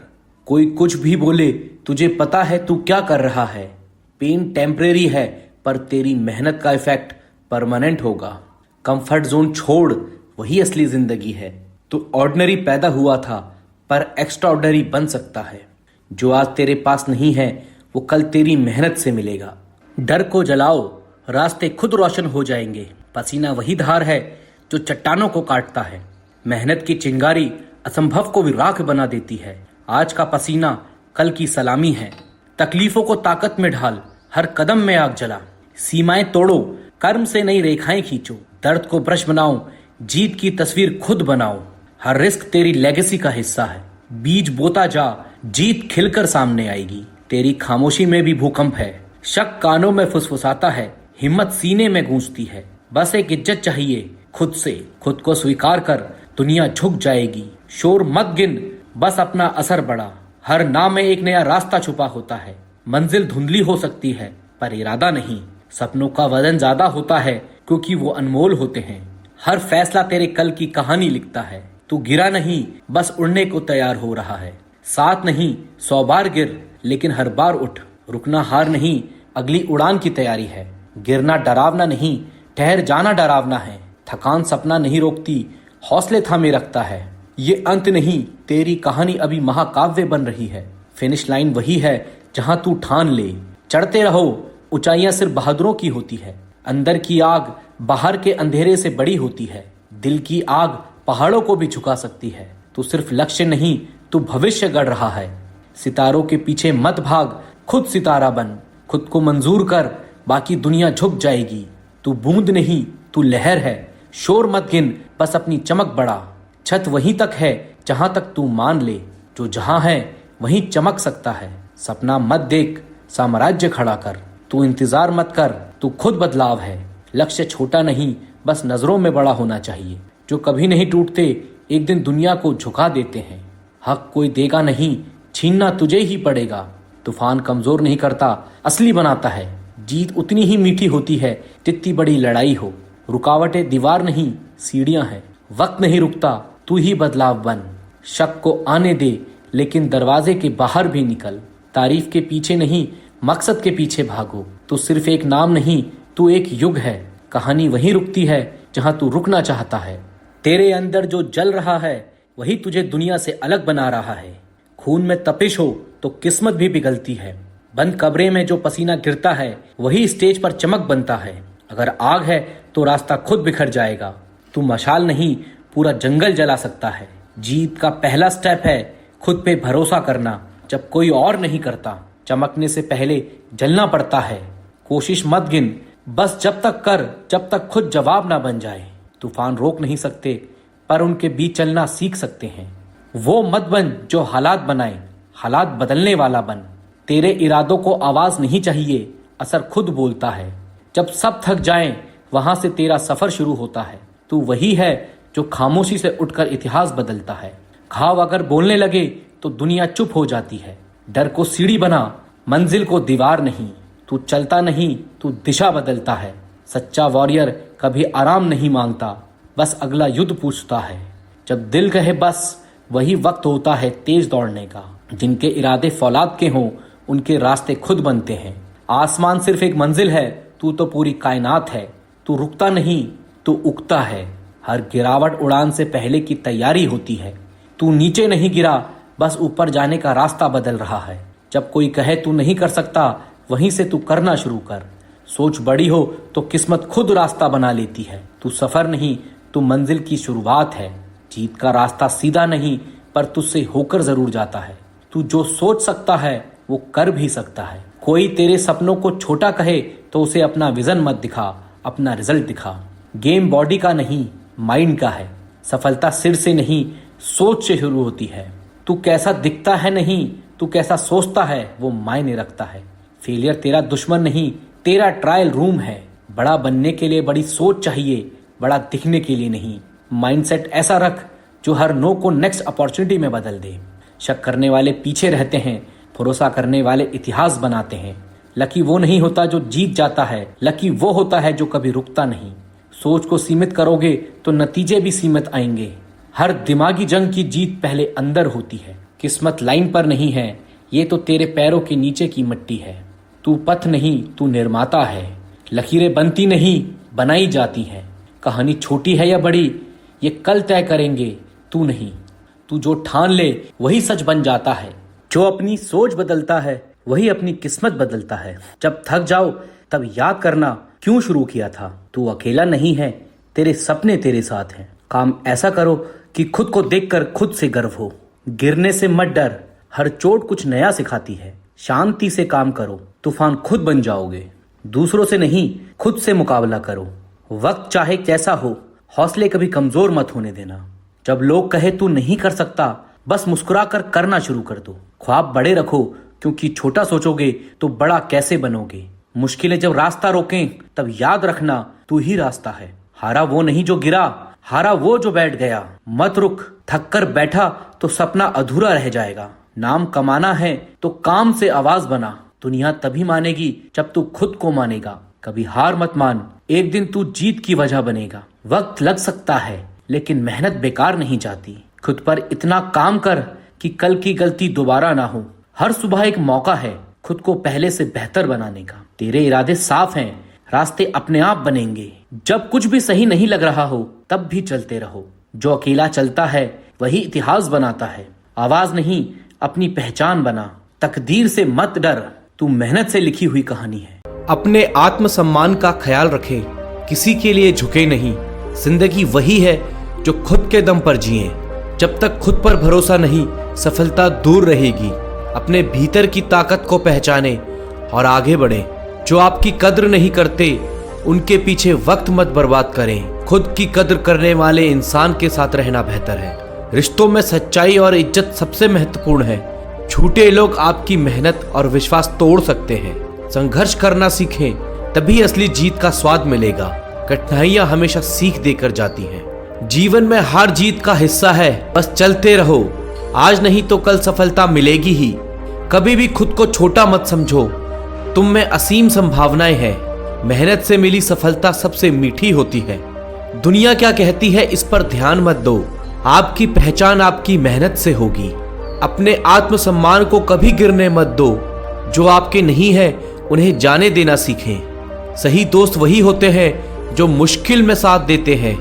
कोई कुछ भी बोले, तुझे पता है तू क्या कर रहा है। पेन टेम्परेरी है पर तेरी मेहनत का इफेक्ट परमानेंट होगा। कंफर्ट जोन छोड़, वही असली जिंदगी है। तू ऑर्डिनरी पैदा हुआ था पर एक्स्ट्रा ऑर्डिनरी बन सकता है। जो आज तेरे पास नहीं है वो कल तेरी मेहनत से मिलेगा। डर को जलाओ, रास्ते खुद रोशन हो जाएंगे। पसीना वही धार है जो चट्टानों को काटता है। मेहनत की चिंगारी असंभव को भी राख बना देती है। आज का पसीना कल की सलामी है। तकलीफों को ताकत में ढाल, हर कदम में आग जला। सीमाएं तोड़ो, कर्म से नई रेखाएं खींचो। दर्द को ब्रश बनाओ, जीत की तस्वीर खुद बनाओ। हर रिस्क तेरी लेगेसी का हिस्सा है। बीज बोता जा, जीत खिलकर सामने आएगी। तेरी खामोशी में भी भूकंप है। शक कानों में फुसफुसाता है, हिम्मत सीने में गूंजती है। बस एक इज्जत चाहिए खुद से। खुद को स्वीकार कर, दुनिया झुक जाएगी। शोर मत गिन, बस अपना असर बढ़ा। हर नाम में एक नया रास्ता छुपा होता है। मंजिल धुंधली हो सकती है पर इरादा नहीं। सपनों का वजन ज्यादा होता है क्योंकि वो अनमोल होते हैं। हर फैसला तेरे कल की कहानी लिखता है। तू गिरा नहीं, बस उड़ने को तैयार हो रहा है। साथ नहीं, 100 बार गिर, लेकिन हर बार उठ। रुकना हार नहीं, अगली उड़ान की तैयारी है। गिरना डरावना नहीं, ठहर जाना डरावना है। थकान सपना नहीं रोकती, हौसले थामे रखता है। ये अंत नहीं, तेरी कहानी अभी महाकाव्य बन रही है। फिनिश लाइन वही है जहां तू ठान ले। चढ़ते रहो, ऊंचाइयां सिर्फ बहादुरों की होती है। अंदर की आग बाहर के अंधेरे से बड़ी होती है। दिल की आग पहाड़ों को भी झुका सकती है। तू सिर्फ लक्ष्य नहीं, तू भविष्य गढ़ रहा है। सितारों के पीछे मत भाग, खुद सितारा बन। खुद को मंजूर कर, बाकी दुनिया झुक जाएगी। तू बूंद नहीं, तू लहर है। शोर मत गिन, बस अपनी चमक बढ़ा। छत वहीं तक है जहां तक तू मान ले। जो जहां है वहीं चमक सकता है। सपना मत देख, साम्राज्य खड़ा कर। तू इंतजार मत कर, तू खुद बदलाव है। लक्ष्य छोटा नहीं, बस नजरों में बड़ा होना चाहिए। जो कभी नहीं टूटते एक दिन दुनिया को झुका देते हैं। हक कोई देगा नहीं, छीनना तुझे ही पड़ेगा। तूफान कमजोर नहीं करता, असली बनाता है। जीत उतनी ही मीठी होती है जितनी बड़ी लड़ाई हो। रुकावटें दीवार नहीं, सीढ़ियां हैं। वक्त नहीं रुकता, तू ही बदलाव बन। शक को आने दे, लेकिन दरवाजे के बाहर भी निकल। तारीफ के पीछे नहीं, मकसद के पीछे भागो। तू सिर्फ एक नाम नहीं, तू एक युग है। कहानी वहीं रुकती है जहां तू रुकना चाहता है। तेरे अंदर जो जल रहा है वही तुझे दुनिया से अलग बना रहा है। खून में तपिश हो तो किस्मत भी पिघलती है। बंद कमरे में जो पसीना गिरता है वही स्टेज पर चमक बनता है। अगर आग है तो रास्ता खुद बिखर जाएगा। तू मशाल नहीं, पूरा जंगल जला सकता है। जीत का पहला स्टेप है खुद पे भरोसा करना जब कोई और नहीं करता। चमकने से पहले जलना पड़ता है। कोशिश मत गिन, बस जब तक कर जब तक खुद जवाब ना बन जाए। तूफान रोक नहीं सकते पर उनके बीच चलना सीख सकते हैं। वो मत बन जो हालात बनाए, हालात बदलने वाला बन। तेरे इरादों को आवाज नहीं चाहिए, असर खुद बोलता है। जब सब थक जाएं, वहां से तेरा सफर शुरू होता है। तू वही है जो खामोशी से उठकर इतिहास बदलता है। घाव अगर बोलने लगे तो दुनिया चुप हो जाती है। डर को सीढ़ी बना, मंजिल को दीवार नहीं। तू चलता नहीं, तू दिशा बदलता है। सच्चा वॉरियर कभी आराम नहीं मांगता, बस अगला युद्ध पूछता है। जब दिल कहे बस, वही वक्त होता है तेज दौड़ने का। जिनके इरादे फौलाद के हों, उनके रास्ते खुद बनते हैं। आसमान सिर्फ एक मंजिल है, तू तो पूरी कायनात है। तू रुकता नहीं, तू उगता है। हर गिरावट उड़ान से पहले की तैयारी होती है। तू नीचे नहीं गिरा, बस ऊपर जाने का रास्ता बदल रहा है। जब कोई कहे तू नहीं कर सकता, वहीं से तू करना शुरू कर। सोच बड़ी हो तो किस्मत खुद रास्ता बना लेती है। तू सफर नहीं, तू मंजिल की शुरुआत है। जीत का रास्ता सीधा नहीं, पर तुझसे होकर जरूर जाता है। तू जो सोच सकता है वो कर भी सकता है। कोई तेरे सपनों को छोटा कहे तो उसे अपना विजन मत दिखा, अपना रिजल्ट दिखा। गेम बॉडी का नहीं, माइंड का है। सफलता सिर से नहीं, सोच से शुरू होती है। तू कैसा दिखता है नहीं, तू कैसा सोचता है वो मायने रखता है। फेलियर तेरा दुश्मन नहीं, तेरा ट्रायल रूम है। बड़ा बनने के लिए बड़ी सोच चाहिए, बड़ा दिखने के लिए नहीं। माइंडसेट ऐसा रख जो हर नो को नेक्स्ट अपॉर्चुनिटी में बदल दे। शक करने वाले पीछे रहते हैं, भरोसा करने वाले इतिहास बनाते हैं। लकी वो नहीं होता जो जीत जाता है, लकी वो होता है जो कभी रुकता नहीं। सोच को सीमित करोगे तो नतीजे भी सीमित आएंगे। हर दिमागी जंग की जीत पहले अंदर होती है। किस्मत लाइन पर नहीं है, ये तो तेरे पैरों के नीचे की मिट्टी है। तू पथ नहीं, तू निर्माता है। लकीरें बनती नहीं, बनाई जाती हैं। कहानी छोटी है या बड़ी, ये कल तय करेंगे, तू नहीं। तू जो ठान ले वही सच बन जाता है। जो अपनी सोच बदलता है वही अपनी किस्मत बदलता है। जब थक जाओ तब याद करना क्यों शुरू किया था। तू अकेला नहीं है, तेरे सपने तेरे साथ हैं। काम ऐसा करो कि खुद को देखकर खुद से गर्व हो। गिरने से मत डर, हर चोट कुछ नया सिखाती है। शांति से काम करो, तूफान खुद बन जाओगे। दूसरों से नहीं, खुद से मुकाबला करो। वक्त चाहे कैसा हो, हौसले कभी कमजोर मत होने देना। जब लोग कहे तू नहीं कर सकता, बस मुस्कुरा कर करना शुरू कर दो। ख्वाब बड़े रखो, क्योंकि छोटा सोचोगे तो बड़ा कैसे बनोगे। मुश्किलें जब रास्ता रोकें तब याद रखना तू ही रास्ता है। हारा वो नहीं जो गिरा, हारा वो जो बैठ गया। मत रुक, थक कर बैठा तो सपना अधूरा रह जाएगा। नाम कमाना है तो काम से आवाज बना। दुनिया तभी मानेगी जब तू खुद को मानेगा। कभी हार मत मान, एक दिन तू जीत की वजह बनेगा। वक्त लग सकता है लेकिन मेहनत बेकार नहीं जाती। खुद पर इतना काम कर कि कल की गलती दोबारा ना हो। हर सुबह एक मौका है खुद को पहले से बेहतर बनाने का। तेरे इरादे साफ हैं, रास्ते अपने आप बनेंगे। जब कुछ भी सही नहीं लग रहा हो तब भी चलते रहो। जो अकेला चलता है वही इतिहास बनाता है। आवाज नहीं, अपनी पहचान बना। तकदीर से मत डर, तू मेहनत से लिखी हुई कहानी है। अपने आत्मसम्मान का ख्याल रखें, किसी के लिए झुके नहीं। जिंदगी वही है जो खुद के दम पर जिए। जब तक खुद पर भरोसा नहीं, सफलता दूर रहेगी। अपने भीतर की ताकत को पहचाने और आगे बढ़े। जो आपकी कद्र नहीं करते उनके पीछे वक्त मत बर्बाद करें। खुद की कद्र करने वाले इंसान के साथ रहना बेहतर है। रिश्तों में सच्चाई और इज्जत सबसे महत्वपूर्ण है। झूठे लोग आपकी मेहनत और विश्वास तोड़ सकते हैं। संघर्ष करना सीखें, तभी असली जीत का स्वाद मिलेगा। कठिनाइयां हमेशा सीख देकर जाती हैं। जीवन में हार जीत का हिस्सा है, बस चलते रहो। आज नहीं तो कल सफलता मिलेगी ही। कभी भी खुद को छोटा मत समझो, तुम में असीम संभावनाएं हैं। मेहनत से मिली सफलता सबसे मीठी होती है। दुनिया क्या कहती है इस पर ध्यान मत दो। आपकी पहचान आपकी मेहनत से होगी। अपने आत्मसम्मान को कभी गिरने मत दो। जो आपके नहीं है उन्हें जाने देना सीखें। सही दोस्त वही होते हैं जो मुश्किल में साथ देते हैं।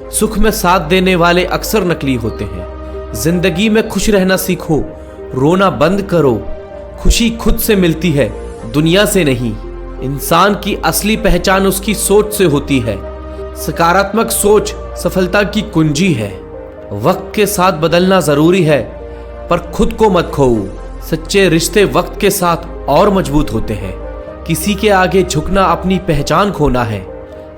सुख में साथ देने वाले अक्सर नकली होते हैं। जिंदगी में खुश रहना सीखो, रोना बंद करो। खुशी खुद से मिलती है, दुनिया से नहीं। इंसान की असली पहचान उसकी सोच से होती है। सकारात्मक सोच सफलता की कुंजी है। वक्त के साथ बदलना जरूरी है, पर खुद को मत खोओ। सच्चे रिश्ते वक्त के साथ और मजबूत होते हैं। किसी के आगे झुकना अपनी पहचान खोना है।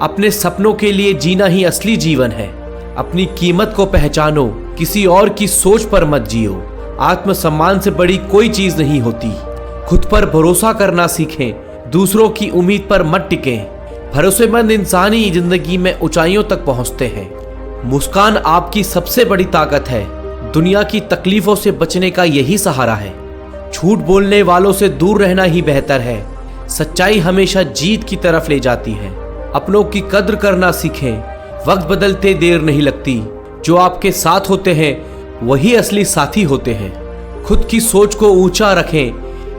अपने सपनों के लिए जीना ही असली जीवन है। अपनी कीमत को पहचानो, किसी और की सोच पर मत जियो। आत्मसम्मान से बड़ी कोई चीज नहीं होती। खुद पर भरोसा करना सीखें। दूसरों की उम्मीद पर मत टिकें। भरोसेमंद इंसान ही जिंदगी में ऊंचाइयों तक पहुंचते हैं। मुस्कान आपकी सबसे बड़ी ताकत है। दुनिया की तकलीफों से बचने का यही सहारा है। झूठ बोलने वालों से दूर रहना ही बेहतर है। सच्चाई हमेशा जीत की तरफ ले जाती है। अपनों की कद्र करना सीखें। वक्त बदलते देर नहीं लगती। जो आपके साथ होते हैं वही असली साथी होते हैं। खुद की सोच को ऊंचा रखें।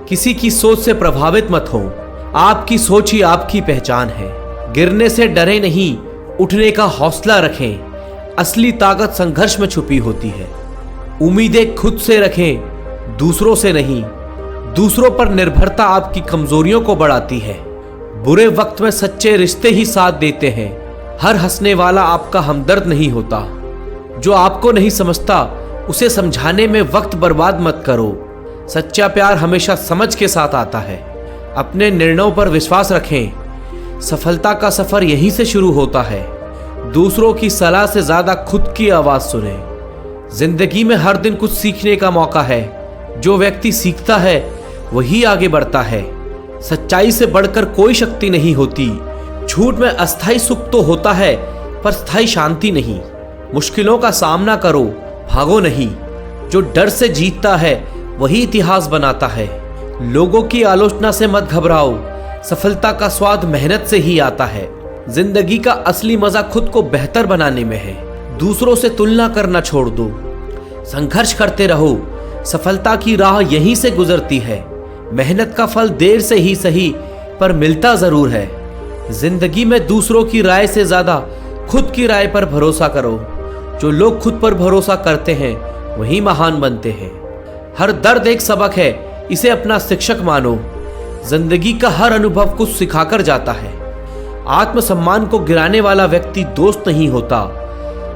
किसी की सोच से प्रभावित मत हो। आपकी सोच ही आपकी पहचान है। गिरने से डरे नहीं, उठने का हौसला रखें। असली ताकत संघर्ष में छुपी होती है। उम्मीदें खुद से रखें, दूसरों से नहीं। दूसरों पर निर्भरता आपकी कमजोरियों को बढ़ाती है। बुरे वक्त में सच्चे रिश्ते ही साथ देते हैं। हर हंसने वाला आपका हमदर्द नहीं होता। जो आपको नहीं समझता उसे समझाने में वक्त बर्बाद मत करो। सच्चा प्यार हमेशा समझ के साथ आता है। अपने निर्णयों पर विश्वास रखें। सफलता का सफर यहीं से शुरू होता है। दूसरों की सलाह से ज्यादा खुद की आवाज सुने। जिंदगी में हर दिन कुछ सीखने का मौका है। जो व्यक्ति सीखता है वही आगे बढ़ता है। सच्चाई से बढ़कर कोई शक्ति नहीं होती। झूठ में अस्थायी सुख तो होता है पर स्थायी शांति नहीं। मुश्किलों का सामना करो, भागो नहीं। जो डर से जीतता है वही इतिहास बनाता है। लोगों की आलोचना से मत घबराओ। सफलता का स्वाद मेहनत से ही आता है। जिंदगी का असली मजा खुद को बेहतर बनाने में है। दूसरों से तुलना करना छोड़ दो। संघर्ष करते रहो। सफलता की राह यहीं से गुजरती है। मेहनत का फल देर से ही सही पर मिलता जरूर है। जिंदगी में दूसरों की राय से ज्यादा खुद की राय पर भरोसा करो। जो लोग खुद पर भरोसा करते हैं वही महान बनते हैं। हर दर्द एक सबक है, इसे अपना शिक्षक मानो। जिंदगी का हर अनुभव कुछ सिखाकर जाता है। आत्मसम्मान को गिराने वाला व्यक्ति दोस्त नहीं होता।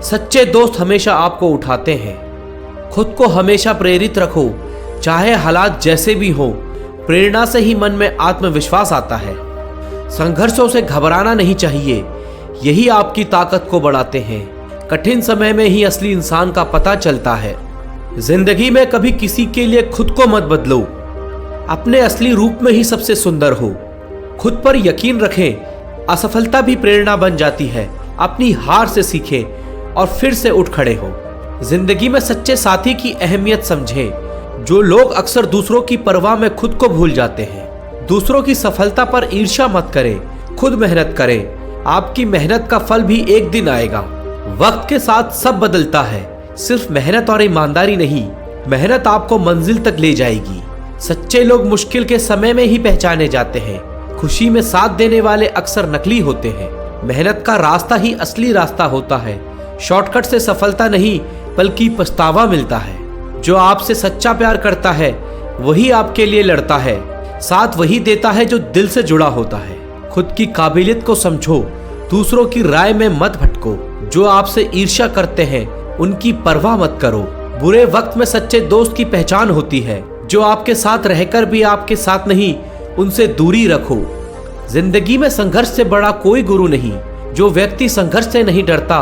सच्चे दोस्त हमेशा आपको उठाते हैं। खुद को हमेशा प्रेरित रखो, चाहे हालात जैसे भी हो। प्रेरणा से ही मन में आत्मविश्वास आता है। संघर्षों से घबराना नहीं चाहिए, यही आपकी ताकत को बढ़ाते हैं। कठिन समय में ही असली इंसान का पता चलता है। जिंदगी में कभी किसी के लिए खुद को मत बदलो। अपने असली रूप में ही सबसे सुंदर हो। खुद पर यकीन रखें। असफलता भी प्रेरणा बन जाती है। अपनी हार से सीखें और फिर से उठ खड़े हो। जिंदगी में सच्चे साथी की अहमियत समझें। जो लोग अक्सर दूसरों की परवाह में खुद को भूल जाते हैं। दूसरों की सफलता पर ईर्ष्या मत करें, खुद मेहनत करें। आपकी मेहनत का फल भी एक दिन आएगा। वक्त के साथ सब बदलता है, सिर्फ मेहनत और ईमानदारी नहीं। मेहनत आपको मंजिल तक ले जाएगी। सच्चे लोग मुश्किल के समय में ही पहचाने जाते हैं। खुशी में साथ देने वाले अक्सर नकली होते हैं। मेहनत का रास्ता ही असली रास्ता होता है। शॉर्टकट से सफलता नहीं बल्कि पछतावा मिलता है। जो आपसे सच्चा प्यार करता है वही आपके लिए लड़ता है। साथ वही देता है जो दिल से जुड़ा होता है। खुद की काबिलियत को समझो, दूसरों की राय में मत भटको। जो आपसे ईर्ष्या करते हैं उनकी परवाह मत करो। बुरे वक्त में सच्चे दोस्त की पहचान होती है। जो आपके साथ रहकर भी आपके साथ नहीं, उनसे दूरी रखो। जिंदगी में संघर्ष से बड़ा कोई गुरु नहीं। जो व्यक्ति संघर्ष से नहीं डरता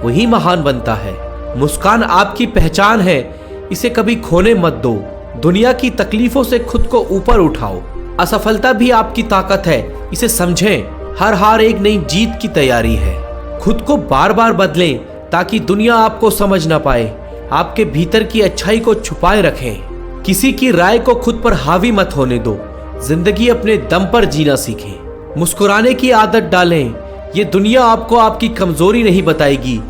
वही महान बनता है। मुस्कान आपकी पहचान है, इसे कभी खोने मत दो। दुनिया की तकलीफों से खुद को ऊपर उठाओ। असफलता भी आपकी ताकत है, इसे समझें। हर हार एक नई जीत की तैयारी है। खुद को बार बार बदलें ताकि दुनिया आपको समझ ना पाए। आपके भीतर की अच्छाई को छुपाए रखें। किसी की राय को खुद पर हावी मत होने दो। जिंदगी अपने दम पर जीना सीखें। मुस्कुराने की आदत डालें। ये दुनिया आपको आपकी कमजोरी नहीं बताएगी।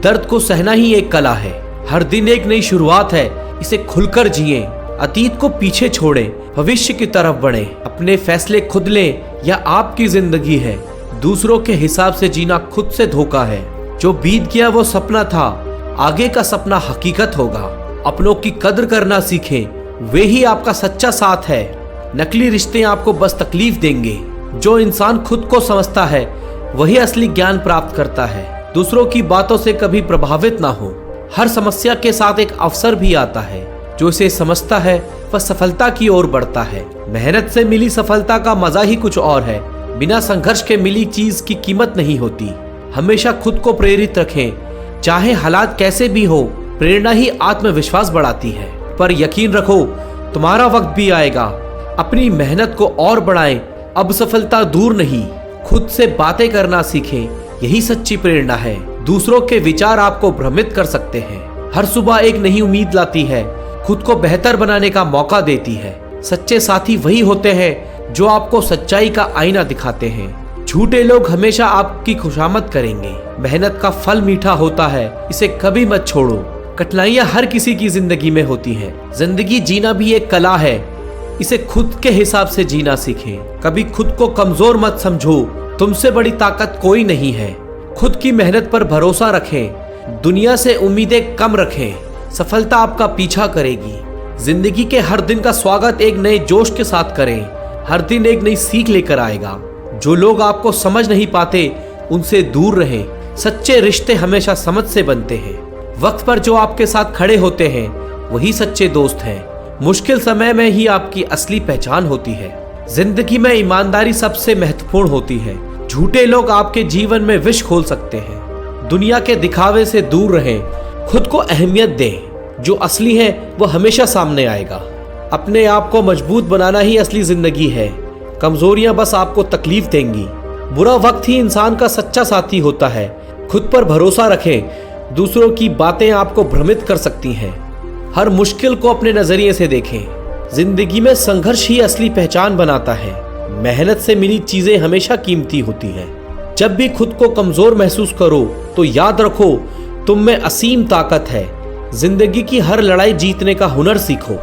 दर्द को सहना ही एक कला है। हर दिन एक नई शुरुआत है, इसे खुलकर जिएं। अतीत को पीछे छोड़ें, भविष्य की तरफ बढ़ें। अपने फैसले खुद लें, यह आपकी जिंदगी है। दूसरों के हिसाब से जीना खुद से धोखा है। जो बीत गया वो सपना था, आगे का सपना हकीकत होगा। अपनों की कद्र करना सीखें, वे ही आपका सच्चा साथ है। नकली रिश्ते आपको बस तकलीफ देंगे। जो इंसान खुद को समझता है वही असली ज्ञान प्राप्त करता है। दूसरों की बातों से कभी प्रभावित ना हो। हर समस्या के साथ एक अवसर भी आता है। जो इसे समझता है वह सफलता की ओर बढ़ता है। मेहनत से मिली सफलता का मजा ही कुछ और है। बिना संघर्ष के मिली चीज की कीमत नहीं होती। हमेशा खुद को प्रेरित रखें, चाहे हालात कैसे भी हो। प्रेरणा ही आत्मविश्वास बढ़ाती है। पर यकीन रखो, तुम्हारा वक्त भी आएगा। अपनी मेहनत को और बढ़ाएं, अब सफलता दूर नहीं, खुद से बातें करना सीखें, यही सच्ची प्रेरणा है। दूसरों के विचार आपको भ्रमित कर सकते हैं। हर सुबह एक नई उम्मीद लाती है, खुद को बेहतर बनाने का मौका देती है। सच्चे साथी वही होते हैं जो आपको सच्चाई का आईना दिखाते हैं। झूठे लोग हमेशा आपकी खुशामद करेंगे। मेहनत का फल मीठा होता है, इसे कभी मत छोड़ो। कठिनाइयां हर किसी की जिंदगी में होती हैं। जिंदगी जीना भी एक कला है, इसे खुद के हिसाब से जीना सीखें। कभी खुद को कमजोर मत समझो, तुमसे बड़ी ताकत कोई नहीं है। खुद की मेहनत पर भरोसा रखें, दुनिया से उम्मीदें कम रखें। सफलता आपका पीछा करेगी। जिंदगी के हर दिन का स्वागत एक नए जोश के साथ करें। हर दिन एक नई सीख लेकर आएगा। जो लोग आपको समझ नहीं पाते उनसे दूर रहें। सच्चे रिश्ते हमेशा समझ से बनते हैं। वक्त पर जो आपके साथ खड़े होते हैं वही सच्चे दोस्त हैं। मुश्किल समय में ही आपकी असली पहचान होती है। जिंदगी में ईमानदारी सबसे महत्वपूर्ण होती है। झूठे लोग आपके जीवन में विष खोल सकते हैं। दुनिया के दिखावे से दूर रहें, खुद को अहमियत दें। जो असली है वो हमेशा सामने आएगा। अपने आप को मजबूत बनाना ही असली जिंदगी है। कमजोरियां बस आपको तकलीफ देंगी। बुरा वक्त ही इंसान का सच्चा साथी होता है। खुद पर भरोसा रखें, दूसरों की बातें आपको भ्रमित कर सकती हैं। हर मुश्किल को अपने नजरिए से देखें। जिंदगी में संघर्ष ही असली पहचान बनाता है। मेहनत से मिली चीजें हमेशा कीमती होती हैं। जब भी खुद को कमजोर महसूस करो तो याद रखो, तुम में असीम ताकत है। जिंदगी की हर लड़ाई जीतने का हुनर सीखो।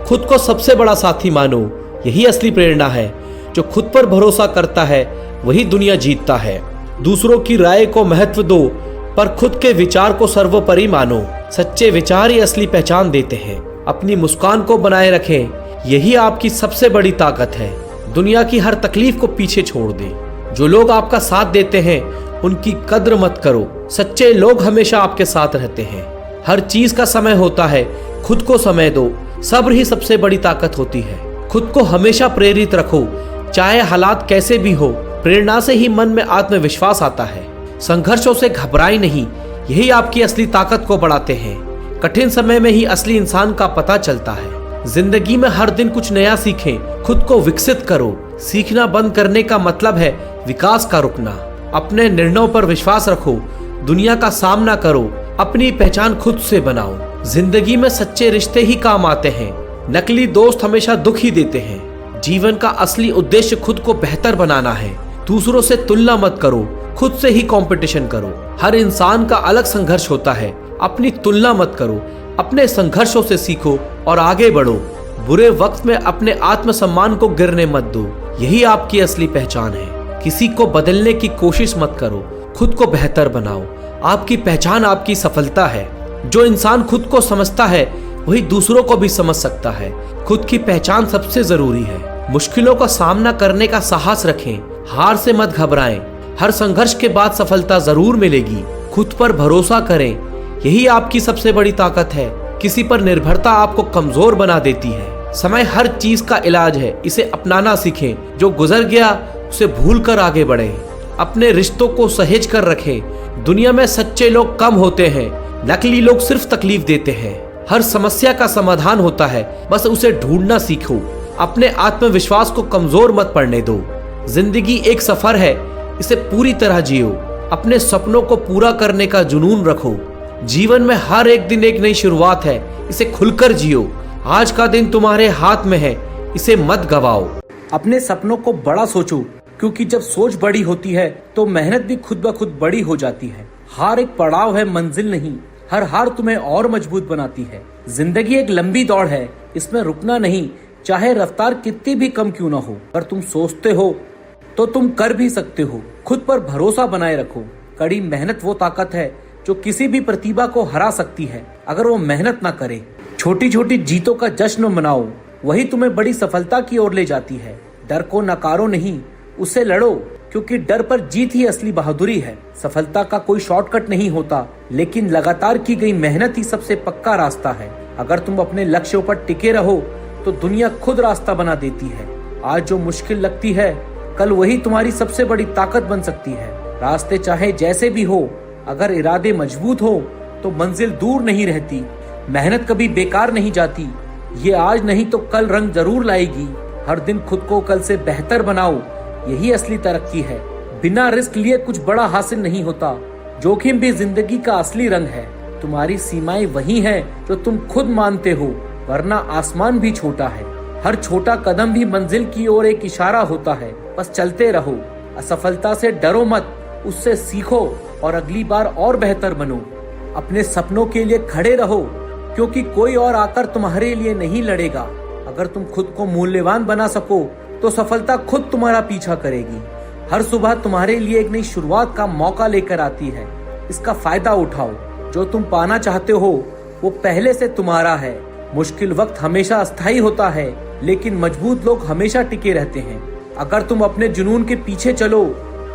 खुद को सबसे बड़ा साथी मानो, यही असली प्रेरणा है। जो खुद पर भरोसा करता है वही दुनिया जीतता है। दूसरों की राय को महत्व दो, पर खुद के विचार को सर्वोपरि मानो। सच्चे विचार ही असली पहचान देते हैं। अपनी मुस्कान को बनाए रखें, यही आपकी सबसे बड़ी ताकत है। दुनिया की हर तकलीफ को पीछे छोड़ दें। जो लोग आपका साथ देते हैं उनकी कद्र मत करो। सच्चे लोग हमेशा आपके साथ रहते हैं। हर चीज का समय होता है, खुद को समय दो। सब्र ही सबसे बड़ी ताकत होती है। खुद को हमेशा प्रेरित रखो, चाहे हालात कैसे भी हो। प्रेरणा से ही मन में आत्मविश्वास आता है। संघर्षों से घबराए नहीं, यही आपकी असली ताकत को बढ़ाते हैं। कठिन समय में ही असली इंसान का पता चलता है। जिंदगी में हर दिन कुछ नया सीखें, खुद को विकसित करो। सीखना बंद करने का मतलब है विकास का रुकना। अपने निर्णयों पर विश्वास रखो, दुनिया का सामना करो, अपनी पहचान खुद से बनाओ। जिंदगी में सच्चे रिश्ते ही काम आते हैं, नकली दोस्त हमेशा दुख ही देते हैं। जीवन का असली उद्देश्य खुद को बेहतर बनाना है। दूसरों से तुलना मत करो, खुद से ही कंपटीशन करो। हर इंसान का अलग संघर्ष होता है, अपनी तुलना मत करो। अपने संघर्षों से सीखो और आगे बढ़ो। बुरे वक्त में अपने आत्मसम्मान को गिरने मत दो, यही आपकी असली पहचान है। किसी को बदलने की कोशिश मत करो, खुद को बेहतर बनाओ। आपकी पहचान आपकी सफलता है। जो इंसान खुद को समझता है वही दूसरों को भी समझ सकता है। खुद की पहचान सबसे जरूरी है। मुश्किलों का सामना करने का साहस रखें, हार से मत घबराएं। हर संघर्ष के बाद सफलता जरूर मिलेगी। खुद पर भरोसा करें, यही आपकी सबसे बड़ी ताकत है। किसी पर निर्भरता आपको कमजोर बना देती है। समय हर चीज का इलाज है, इसे अपनाना सीखें। जो गुजर गया उसे भूल कर आगे बढ़े। अपने रिश्तों को सहेज कर रखें। दुनिया में सच्चे लोग कम होते हैं, नकली लोग सिर्फ तकलीफ देते हैं। हर समस्या का समाधान होता है, बस उसे ढूंढना सीखो। अपने आत्मविश्वास को कमजोर मत पड़ने दो। जिंदगी एक सफर है, इसे पूरी तरह जियो। अपने सपनों को पूरा करने का जुनून रखो। जीवन में हर एक दिन एक नई शुरुआत है, इसे खुलकर जियो। आज का दिन तुम्हारे हाथ में है, इसे मत गवाओ। अपने सपनों को बड़ा सोचो, क्योंकि जब सोच बड़ी होती है तो मेहनत भी खुद ब खुद बड़ी हो जाती है। हार एक पड़ाव है, मंजिल नहीं। हर हार तुम्हें और मजबूत बनाती है। जिंदगी एक लंबी दौड़ है, इसमें रुकना नहीं, चाहे रफ्तार कितनी भी कम क्यों ना हो। अगर तुम सोचते हो तो तुम कर भी सकते हो। खुद पर भरोसा बनाए रखो। कड़ी मेहनत वो ताकत है जो किसी भी प्रतिभा को हरा सकती है, अगर वो मेहनत ना करे। छोटी छोटी जीतों का जश्न मनाओ, वही तुम्हें बड़ी सफलता की ओर ले जाती है। डर को नकारो नहीं, उससे लड़ो, क्योंकि डर पर जीत ही असली बहादुरी है। सफलता का कोई शॉर्टकट नहीं होता, लेकिन लगातार की गई मेहनत ही सबसे पक्का रास्ता है। अगर तुम अपने लक्ष्यों पर टिके रहो तो दुनिया खुद रास्ता बना देती है। आज जो मुश्किल लगती है, कल वही तुम्हारी सबसे बड़ी ताकत बन सकती है। रास्ते चाहे जैसे भी हो, अगर इरादे मजबूत हो तो मंजिल दूर नहीं रहती। मेहनत कभी बेकार नहीं जाती, ये आज नहीं तो कल रंग जरूर लाएगी। हर दिन खुद को कल से बेहतर बनाओ, यही असली तरक्की है। बिना रिस्क लिए कुछ बड़ा हासिल नहीं होता। जोखिम भी जिंदगी का असली रंग है। तुम्हारी सीमाएं वही हैं जो तुम खुद मानते हो, वरना आसमान भी छोटा है। हर छोटा कदम भी मंजिल की ओर एक इशारा होता है। बस चलते रहो। असफलता से डरो मत, उससे सीखो और अगली बार और बेहतर बनो। अपने सपनों के लिए खड़े रहो, क्योंकि कोई और आकर तुम्हारे लिए नहीं लड़ेगा। अगर तुम खुद को मूल्यवान बना सको तो सफलता खुद तुम्हारा पीछा करेगी। हर सुबह तुम्हारे लिए एक नई शुरुआत का मौका लेकर आती है। इसका फायदा उठाओ। जो तुम पाना चाहते हो वो पहले से तुम्हारा है। मुश्किल वक्त हमेशा अस्थायी होता है, लेकिन मजबूत लोग हमेशा टिके रहते हैं। अगर तुम अपने जुनून के पीछे चलो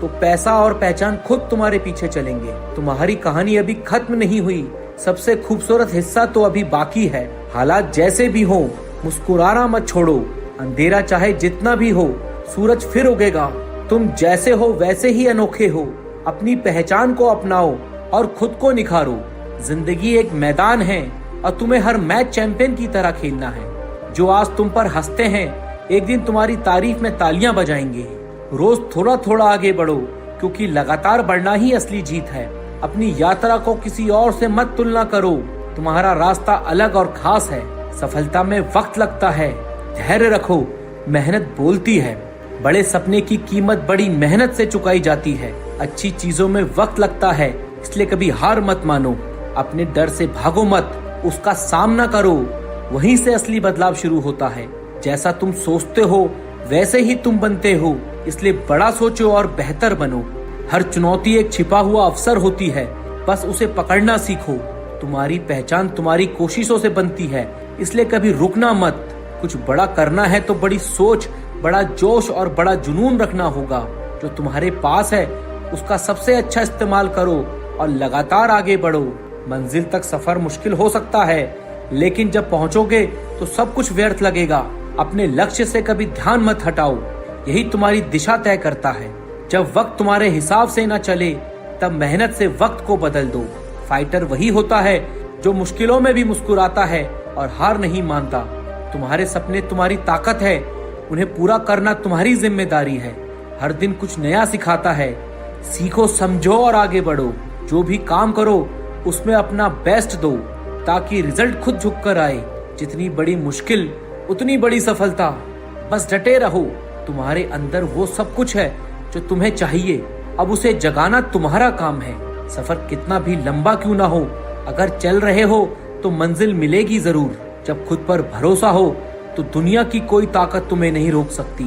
तो पैसा और पहचान खुद तुम्हारे पीछे चलेंगे। तुम्हारी कहानी अभी खत्म नहीं हुई। सबसे खूबसूरत हिस्सा तो अभी बाकी है। हालात जैसे भी हो, मुस्कुराना मत छोड़ो। अंधेरा चाहे जितना भी हो, सूरज फिर उगेगा। तुम जैसे हो वैसे ही अनोखे हो। अपनी पहचान को अपनाओ और खुद को निखारो। जिंदगी एक मैदान है और तुम्हें हर मैच चैंपियन की तरह खेलना है। जो आज तुम पर हंसते हैं, एक दिन तुम्हारी तारीफ में तालियां बजाएंगे। रोज थोड़ा थोड़ा आगे बढ़ो, क्योंकि लगातार बढ़ना ही असली जीत है। अपनी यात्रा को किसी और से मत तुलना करो। तुम्हारा रास्ता अलग और खास है। सफलता में वक्त लगता है, धैर्य रखो। मेहनत बोलती है। बड़े सपने की कीमत बड़ी मेहनत से चुकाई जाती है। अच्छी चीजों में वक्त लगता है, इसलिए कभी हार मत मानो। अपने डर से भागो मत, उसका सामना करो। वहीं से असली बदलाव शुरू होता है। जैसा तुम सोचते हो वैसे ही तुम बनते हो, इसलिए बड़ा सोचो और बेहतर बनो। हर चुनौती एक छिपा हुआ अवसर होती है, बस उसे पकड़ना सीखो। तुम्हारी पहचान तुम्हारी कोशिशों से बनती है, इसलिए कभी रुकना मत। कुछ बड़ा करना है तो बड़ी सोच, बड़ा जोश और बड़ा जुनून रखना होगा। जो तुम्हारे पास है उसका सबसे अच्छा इस्तेमाल करो और लगातार आगे बढ़ो। मंजिल तक सफर मुश्किल हो सकता है, लेकिन जब पहुंचोगे तो सब कुछ व्यर्थ लगेगा। अपने लक्ष्य से कभी ध्यान मत हटाओ, यही तुम्हारी दिशा तय करता है। जब वक्त तुम्हारे हिसाब से न चले, तब मेहनत से वक्त को बदल दो। फाइटर वही होता है जो मुश्किलों में भी मुस्कुराता है और हार नहीं मानता। तुम्हारे सपने तुम्हारी ताकत है, उन्हें पूरा करना तुम्हारी जिम्मेदारी है। हर दिन कुछ नया सिखाता है। सीखो, समझो और आगे बढ़ो। जो भी काम करो उसमें अपना बेस्ट दो, ताकि रिजल्ट खुद झुक कर आए। जितनी बड़ी मुश्किल उतनी बड़ी सफलता। बस डटे रहो। तुम्हारे अंदर वो सब कुछ है जो तुम्हें चाहिए, अब उसे जगाना तुम्हारा काम है। सफर कितना भी लंबा क्यों ना हो, अगर चल रहे हो तो मंजिल मिलेगी जरूर। जब खुद पर भरोसा हो तो दुनिया की कोई ताकत तुम्हें नहीं रोक सकती।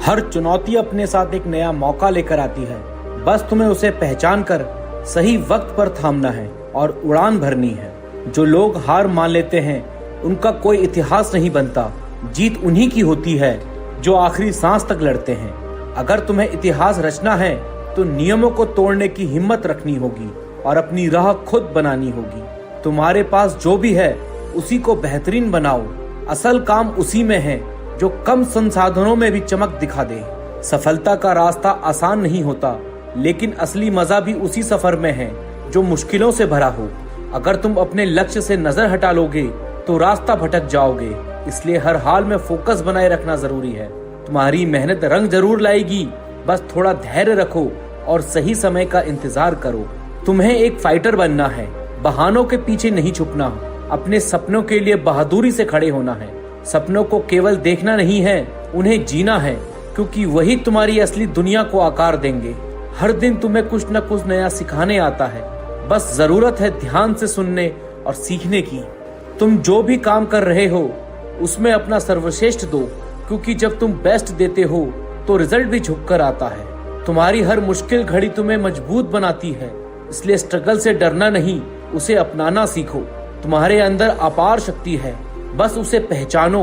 हर चुनौती अपने साथ एक नया मौका लेकर आती है। बस तुम्हें उसे पहचान कर सही वक्त पर थामना है और उड़ान भरनी है। जो लोग हार मान लेते हैं उनका कोई इतिहास नहीं बनता। जीत उन्हीं की होती है जो आखिरी सांस तक लड़ते हैं। अगर तुम्हें इतिहास रचना है तो नियमों को तोड़ने की हिम्मत रखनी होगी और अपनी राह खुद बनानी होगी। तुम्हारे पास जो भी है उसी को बेहतरीन बनाओ। असल काम उसी में है जो कम संसाधनों में भी चमक दिखा दे। सफलता का रास्ता आसान नहीं होता, लेकिन असली मजा भी उसी सफर में है जो मुश्किलों से भरा हो। अगर तुम अपने लक्ष्य से नजर हटा लोगे तो रास्ता भटक जाओगे। इसलिए हर हाल में फोकस बनाए रखना जरूरी है। तुम्हारी मेहनत रंग जरूर लाएगी, बस थोड़ा धैर्य रखो और सही समय का इंतजार करो। तुम्हें एक फाइटर बनना है, बहानों के पीछे नहीं छुपना। अपने सपनों के लिए बहादुरी से खड़े होना है। सपनों को केवल देखना नहीं है, उन्हें जीना है, क्योंकि वही तुम्हारी असली दुनिया को आकार देंगे। हर दिन तुम्हें कुछ न कुछ नया सिखाने आता है, बस जरूरत है ध्यान से सुनने और सीखने की। तुम जो भी काम कर रहे हो उसमें अपना सर्वश्रेष्ठ दो, क्योंकि जब तुम बेस्ट देते हो तो रिजल्ट भी झुक कर आता है। तुम्हारी हर मुश्किल घड़ी तुम्हें मजबूत बनाती है, इसलिए स्ट्रगल से डरना नहीं, उसे अपनाना सीखो। तुम्हारे अंदर अपार शक्ति है, बस उसे पहचानो,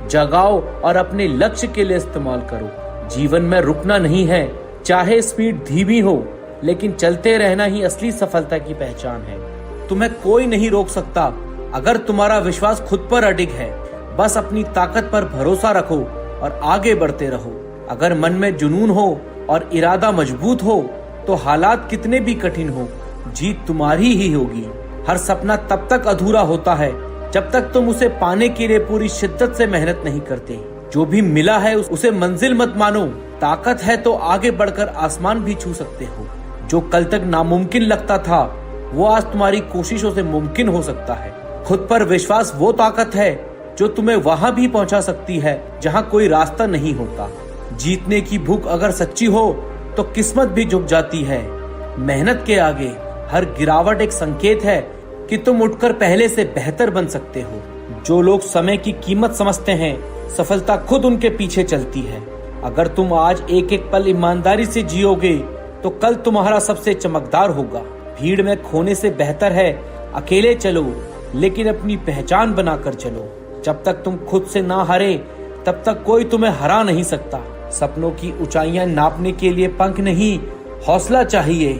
जगाओ और अपने लक्ष्य के लिए इस्तेमाल करो। जीवन में रुकना नहीं है, चाहे स्पीड धीमी हो, लेकिन चलते रहना ही असली सफलता की पहचान है। तुम्हें कोई नहीं रोक सकता अगर तुम्हारा विश्वास खुद पर अडिग है। बस अपनी ताकत पर भरोसा रखो और आगे बढ़ते रहो। अगर मन में जुनून हो और इरादा मजबूत हो तो हालात कितने भी कठिन हो, जीत तुम्हारी ही होगी। हर सपना तब तक अधूरा होता है जब तक तुम उसे पाने के लिए पूरी शिद्दत से मेहनत नहीं करते। जो भी मिला है उसे मंजिल मत मानो, ताकत है तो आगे बढ़कर आसमान भी छू सकते हो। जो कल तक नामुमकिन लगता था वो आज तुम्हारी कोशिशों से मुमकिन हो सकता है। खुद पर विश्वास वो ताकत है जो तुम्हें वहां भी पहुंचा सकती है जहां कोई रास्ता नहीं होता। जीतने की भूख अगर सच्ची हो तो किस्मत भी झुक जाती है। मेहनत के आगे हर गिरावट एक संकेत है कि तुम उठकर पहले से बेहतर बन सकते हो। जो लोग समय की कीमत समझते हैं सफलता खुद उनके पीछे चलती है। अगर तुम आज एक एक पल ईमानदारी से जियोगे तो कल तुम्हारा सबसे चमकदार होगा। भीड़ में खोने से बेहतर है अकेले चलो लेकिन अपनी पहचान बनाकर चलो। जब तक तुम खुद से ना हारे तब तक कोई तुम्हें हरा नहीं सकता। सपनों की ऊंचाइयां नापने के लिए पंख नहीं हौसला चाहिए।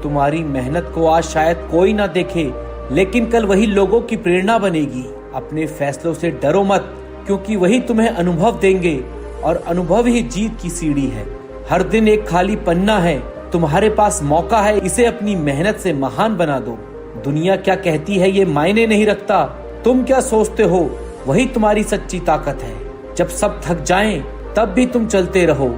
तुम्हारी मेहनत को आज शायद कोई ना देखे लेकिन कल वही लोगों की प्रेरणा बनेगी। अपने फैसलों से डरो मत क्योंकि वही तुम्हें अनुभव देंगे और अनुभव ही जीत की सीढ़ी है। हर दिन एक खाली पन्ना है, तुम्हारे पास मौका है इसे अपनी मेहनत से महान बना दो। दुनिया क्या कहती है ये मायने नहीं रखता, तुम क्या सोचते हो वही तुम्हारी सच्ची ताकत है। जब सब थक जाएं तब भी तुम चलते रहो,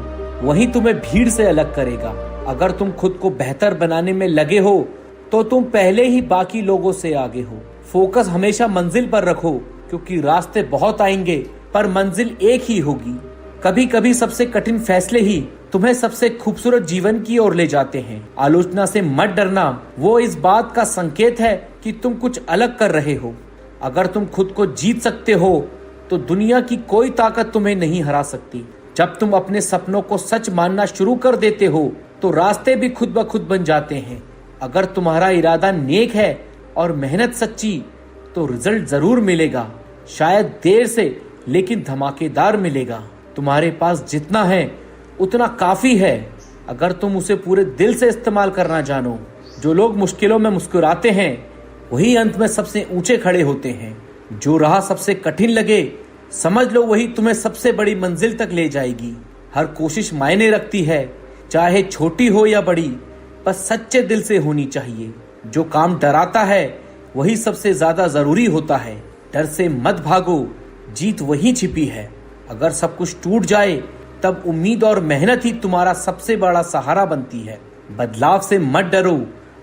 वही तुम्हें भीड़ से अलग करेगा। अगर तुम खुद को बेहतर बनाने में लगे हो तो तुम पहले ही बाकी लोगों से आगे हो। फोकस हमेशा मंजिल पर रखो क्योंकि रास्ते बहुत आएंगे पर मंजिल एक ही होगी। कभी कभी सबसे कठिन फैसले ही तुम्हें सबसे खूबसूरत जीवन की ओर ले जाते हैं। आलोचना से मत डरना, वो इस बात का संकेत है कि तुम कुछ अलग कर रहे हो। अगर तुम खुद को जीत सकते हो तो दुनिया की कोई ताकत तुम्हें नहीं हरा सकती। जब तुम अपने सपनों को सच मानना शुरू कर देते हो तो रास्ते भी खुद ब खुद बन जाते हैं। अगर तुम्हारा इरादा नेक है और मेहनत सच्ची तो रिजल्ट जरूर मिलेगा, शायद देर से लेकिन धमाकेदार मिलेगा। तुम्हारे पास जितना है उतना काफी है अगर तुम उसे पूरे दिल से इस्तेमाल करना जानो। जो लोग मुश्किलों में मुस्कुराते हैं वही अंत में सबसे ऊंचे खड़े होते हैं। जो राह सबसे कठिन लगे समझ लो वही तुम्हें सबसे बड़ी मंजिल तक ले जाएगी। हर कोशिश मायने रखती है, चाहे छोटी हो या बड़ी, बस सच्चे दिल से होनी चाहिए। जो काम डराता है वही सबसे ज्यादा जरूरी होता है। डर से मत भागो, जीत वही छिपी है। अगर सब कुछ टूट जाए तब उम्मीद और मेहनत ही तुम्हारा सबसे बड़ा सहारा बनती है। बदलाव से मत डरो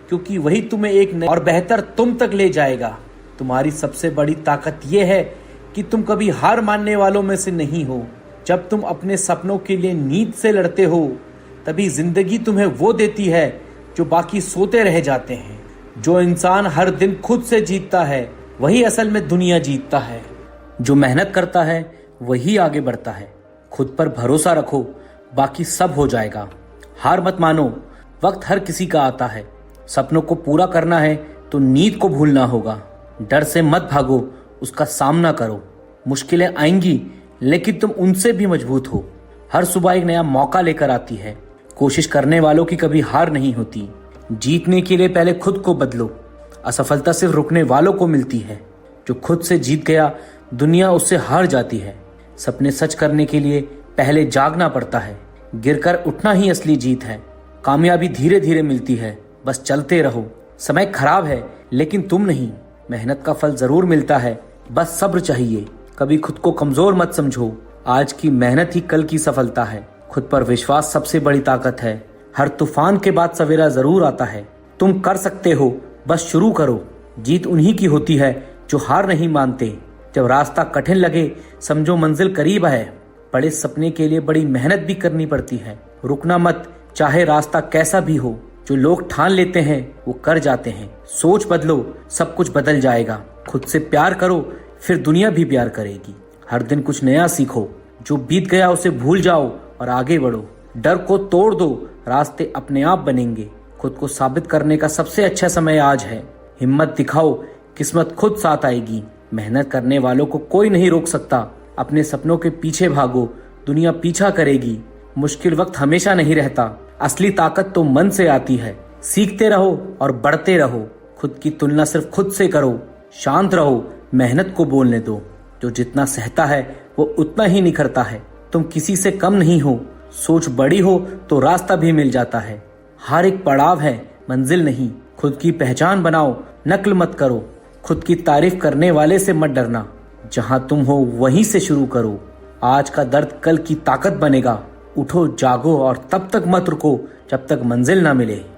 क्योंकि वही तुम्हें एक नए और बेहतर तुम तक ले जाएगा। तुम्हारी सबसे बड़ी ताकत यह है कि तुम कभी हार मानने वालों में से नहीं हो। जब तुम अपने सपनों के लिए नींद से लड़ते हो तभी जिंदगी तुम्हें वो देती है जो बाकी सोते रह जाते हैं। जो इंसान हर दिन खुद से जीतता है वही असल में दुनिया जीतता है। जो मेहनत करता है वही आगे बढ़ता है। खुद पर भरोसा रखो, बाकी सब हो जाएगा। हार मत मानो, वक्त हर किसी का आता है। सपनों को पूरा करना है तो नींद को भूलना होगा। डर से मत भागो, उसका सामना करो। मुश्किलें आएंगी लेकिन तुम उनसे भी मजबूत हो। हर सुबह एक नया मौका लेकर आती है। कोशिश करने वालों की कभी हार नहीं होती। जीतने के लिए पहले खुद को बदलो। असफलता सिर्फ रुकने वालों को मिलती है। जो खुद से जीत गया दुनिया उससे हार जाती है। सपने सच करने के लिए पहले जागना पड़ता है। गिरकर उठना ही असली जीत है। कामयाबी धीरे धीरे मिलती है, बस चलते रहो। समय खराब है लेकिन तुम नहीं। मेहनत का फल जरूर मिलता है, बस सब्र चाहिए। कभी खुद को कमजोर मत समझो, आज की मेहनत ही कल की सफलता है। खुद पर विश्वास सबसे बड़ी ताकत है। हर तूफान के बाद सवेरा जरूर आता है। तुम कर सकते हो, बस शुरू करो। जीत उन्हीं की होती है जो हार नहीं मानते। जब रास्ता कठिन लगे समझो मंजिल करीब है। बड़े सपने के लिए बड़ी मेहनत भी करनी पड़ती है। रुकना मत, चाहे रास्ता कैसा भी हो। जो लोग ठान लेते हैं वो कर जाते हैं। सोच बदलो, सब कुछ बदल जाएगा। खुद से प्यार करो, फिर दुनिया भी प्यार करेगी। हर दिन कुछ नया सीखो। जो बीत गया उसे भूल जाओ और आगे बढ़ो। डर को तोड़ दो, रास्ते अपने आप बनेंगे। खुद को साबित करने का सबसे अच्छा समय आज है। हिम्मत दिखाओ, किस्मत खुद साथ आएगी। मेहनत करने वालों को कोई नहीं रोक सकता। अपने सपनों के पीछे भागो, दुनिया पीछा करेगी। मुश्किल वक्त हमेशा नहीं रहता, असली ताकत तो मन से आती है। सीखते रहो और बढ़ते रहो। खुद की तुलना सिर्फ खुद से करो। शांत रहो, मेहनत को बोलने दो। जो जितना सहता है वो उतना ही निखरता है। तुम किसी से कम नहीं हो। सोच बड़ी हो तो रास्ता भी मिल जाता है। हर एक पड़ाव है, मंजिल नहीं। खुद की पहचान बनाओ, नकल मत करो। खुद की तारीफ करने वाले से मत डरना। जहां तुम हो वहीं से शुरू करो। आज का दर्द कल की ताकत बनेगा। उठो जागो और तब तक मत रुको जब तक मंजिल ना मिले।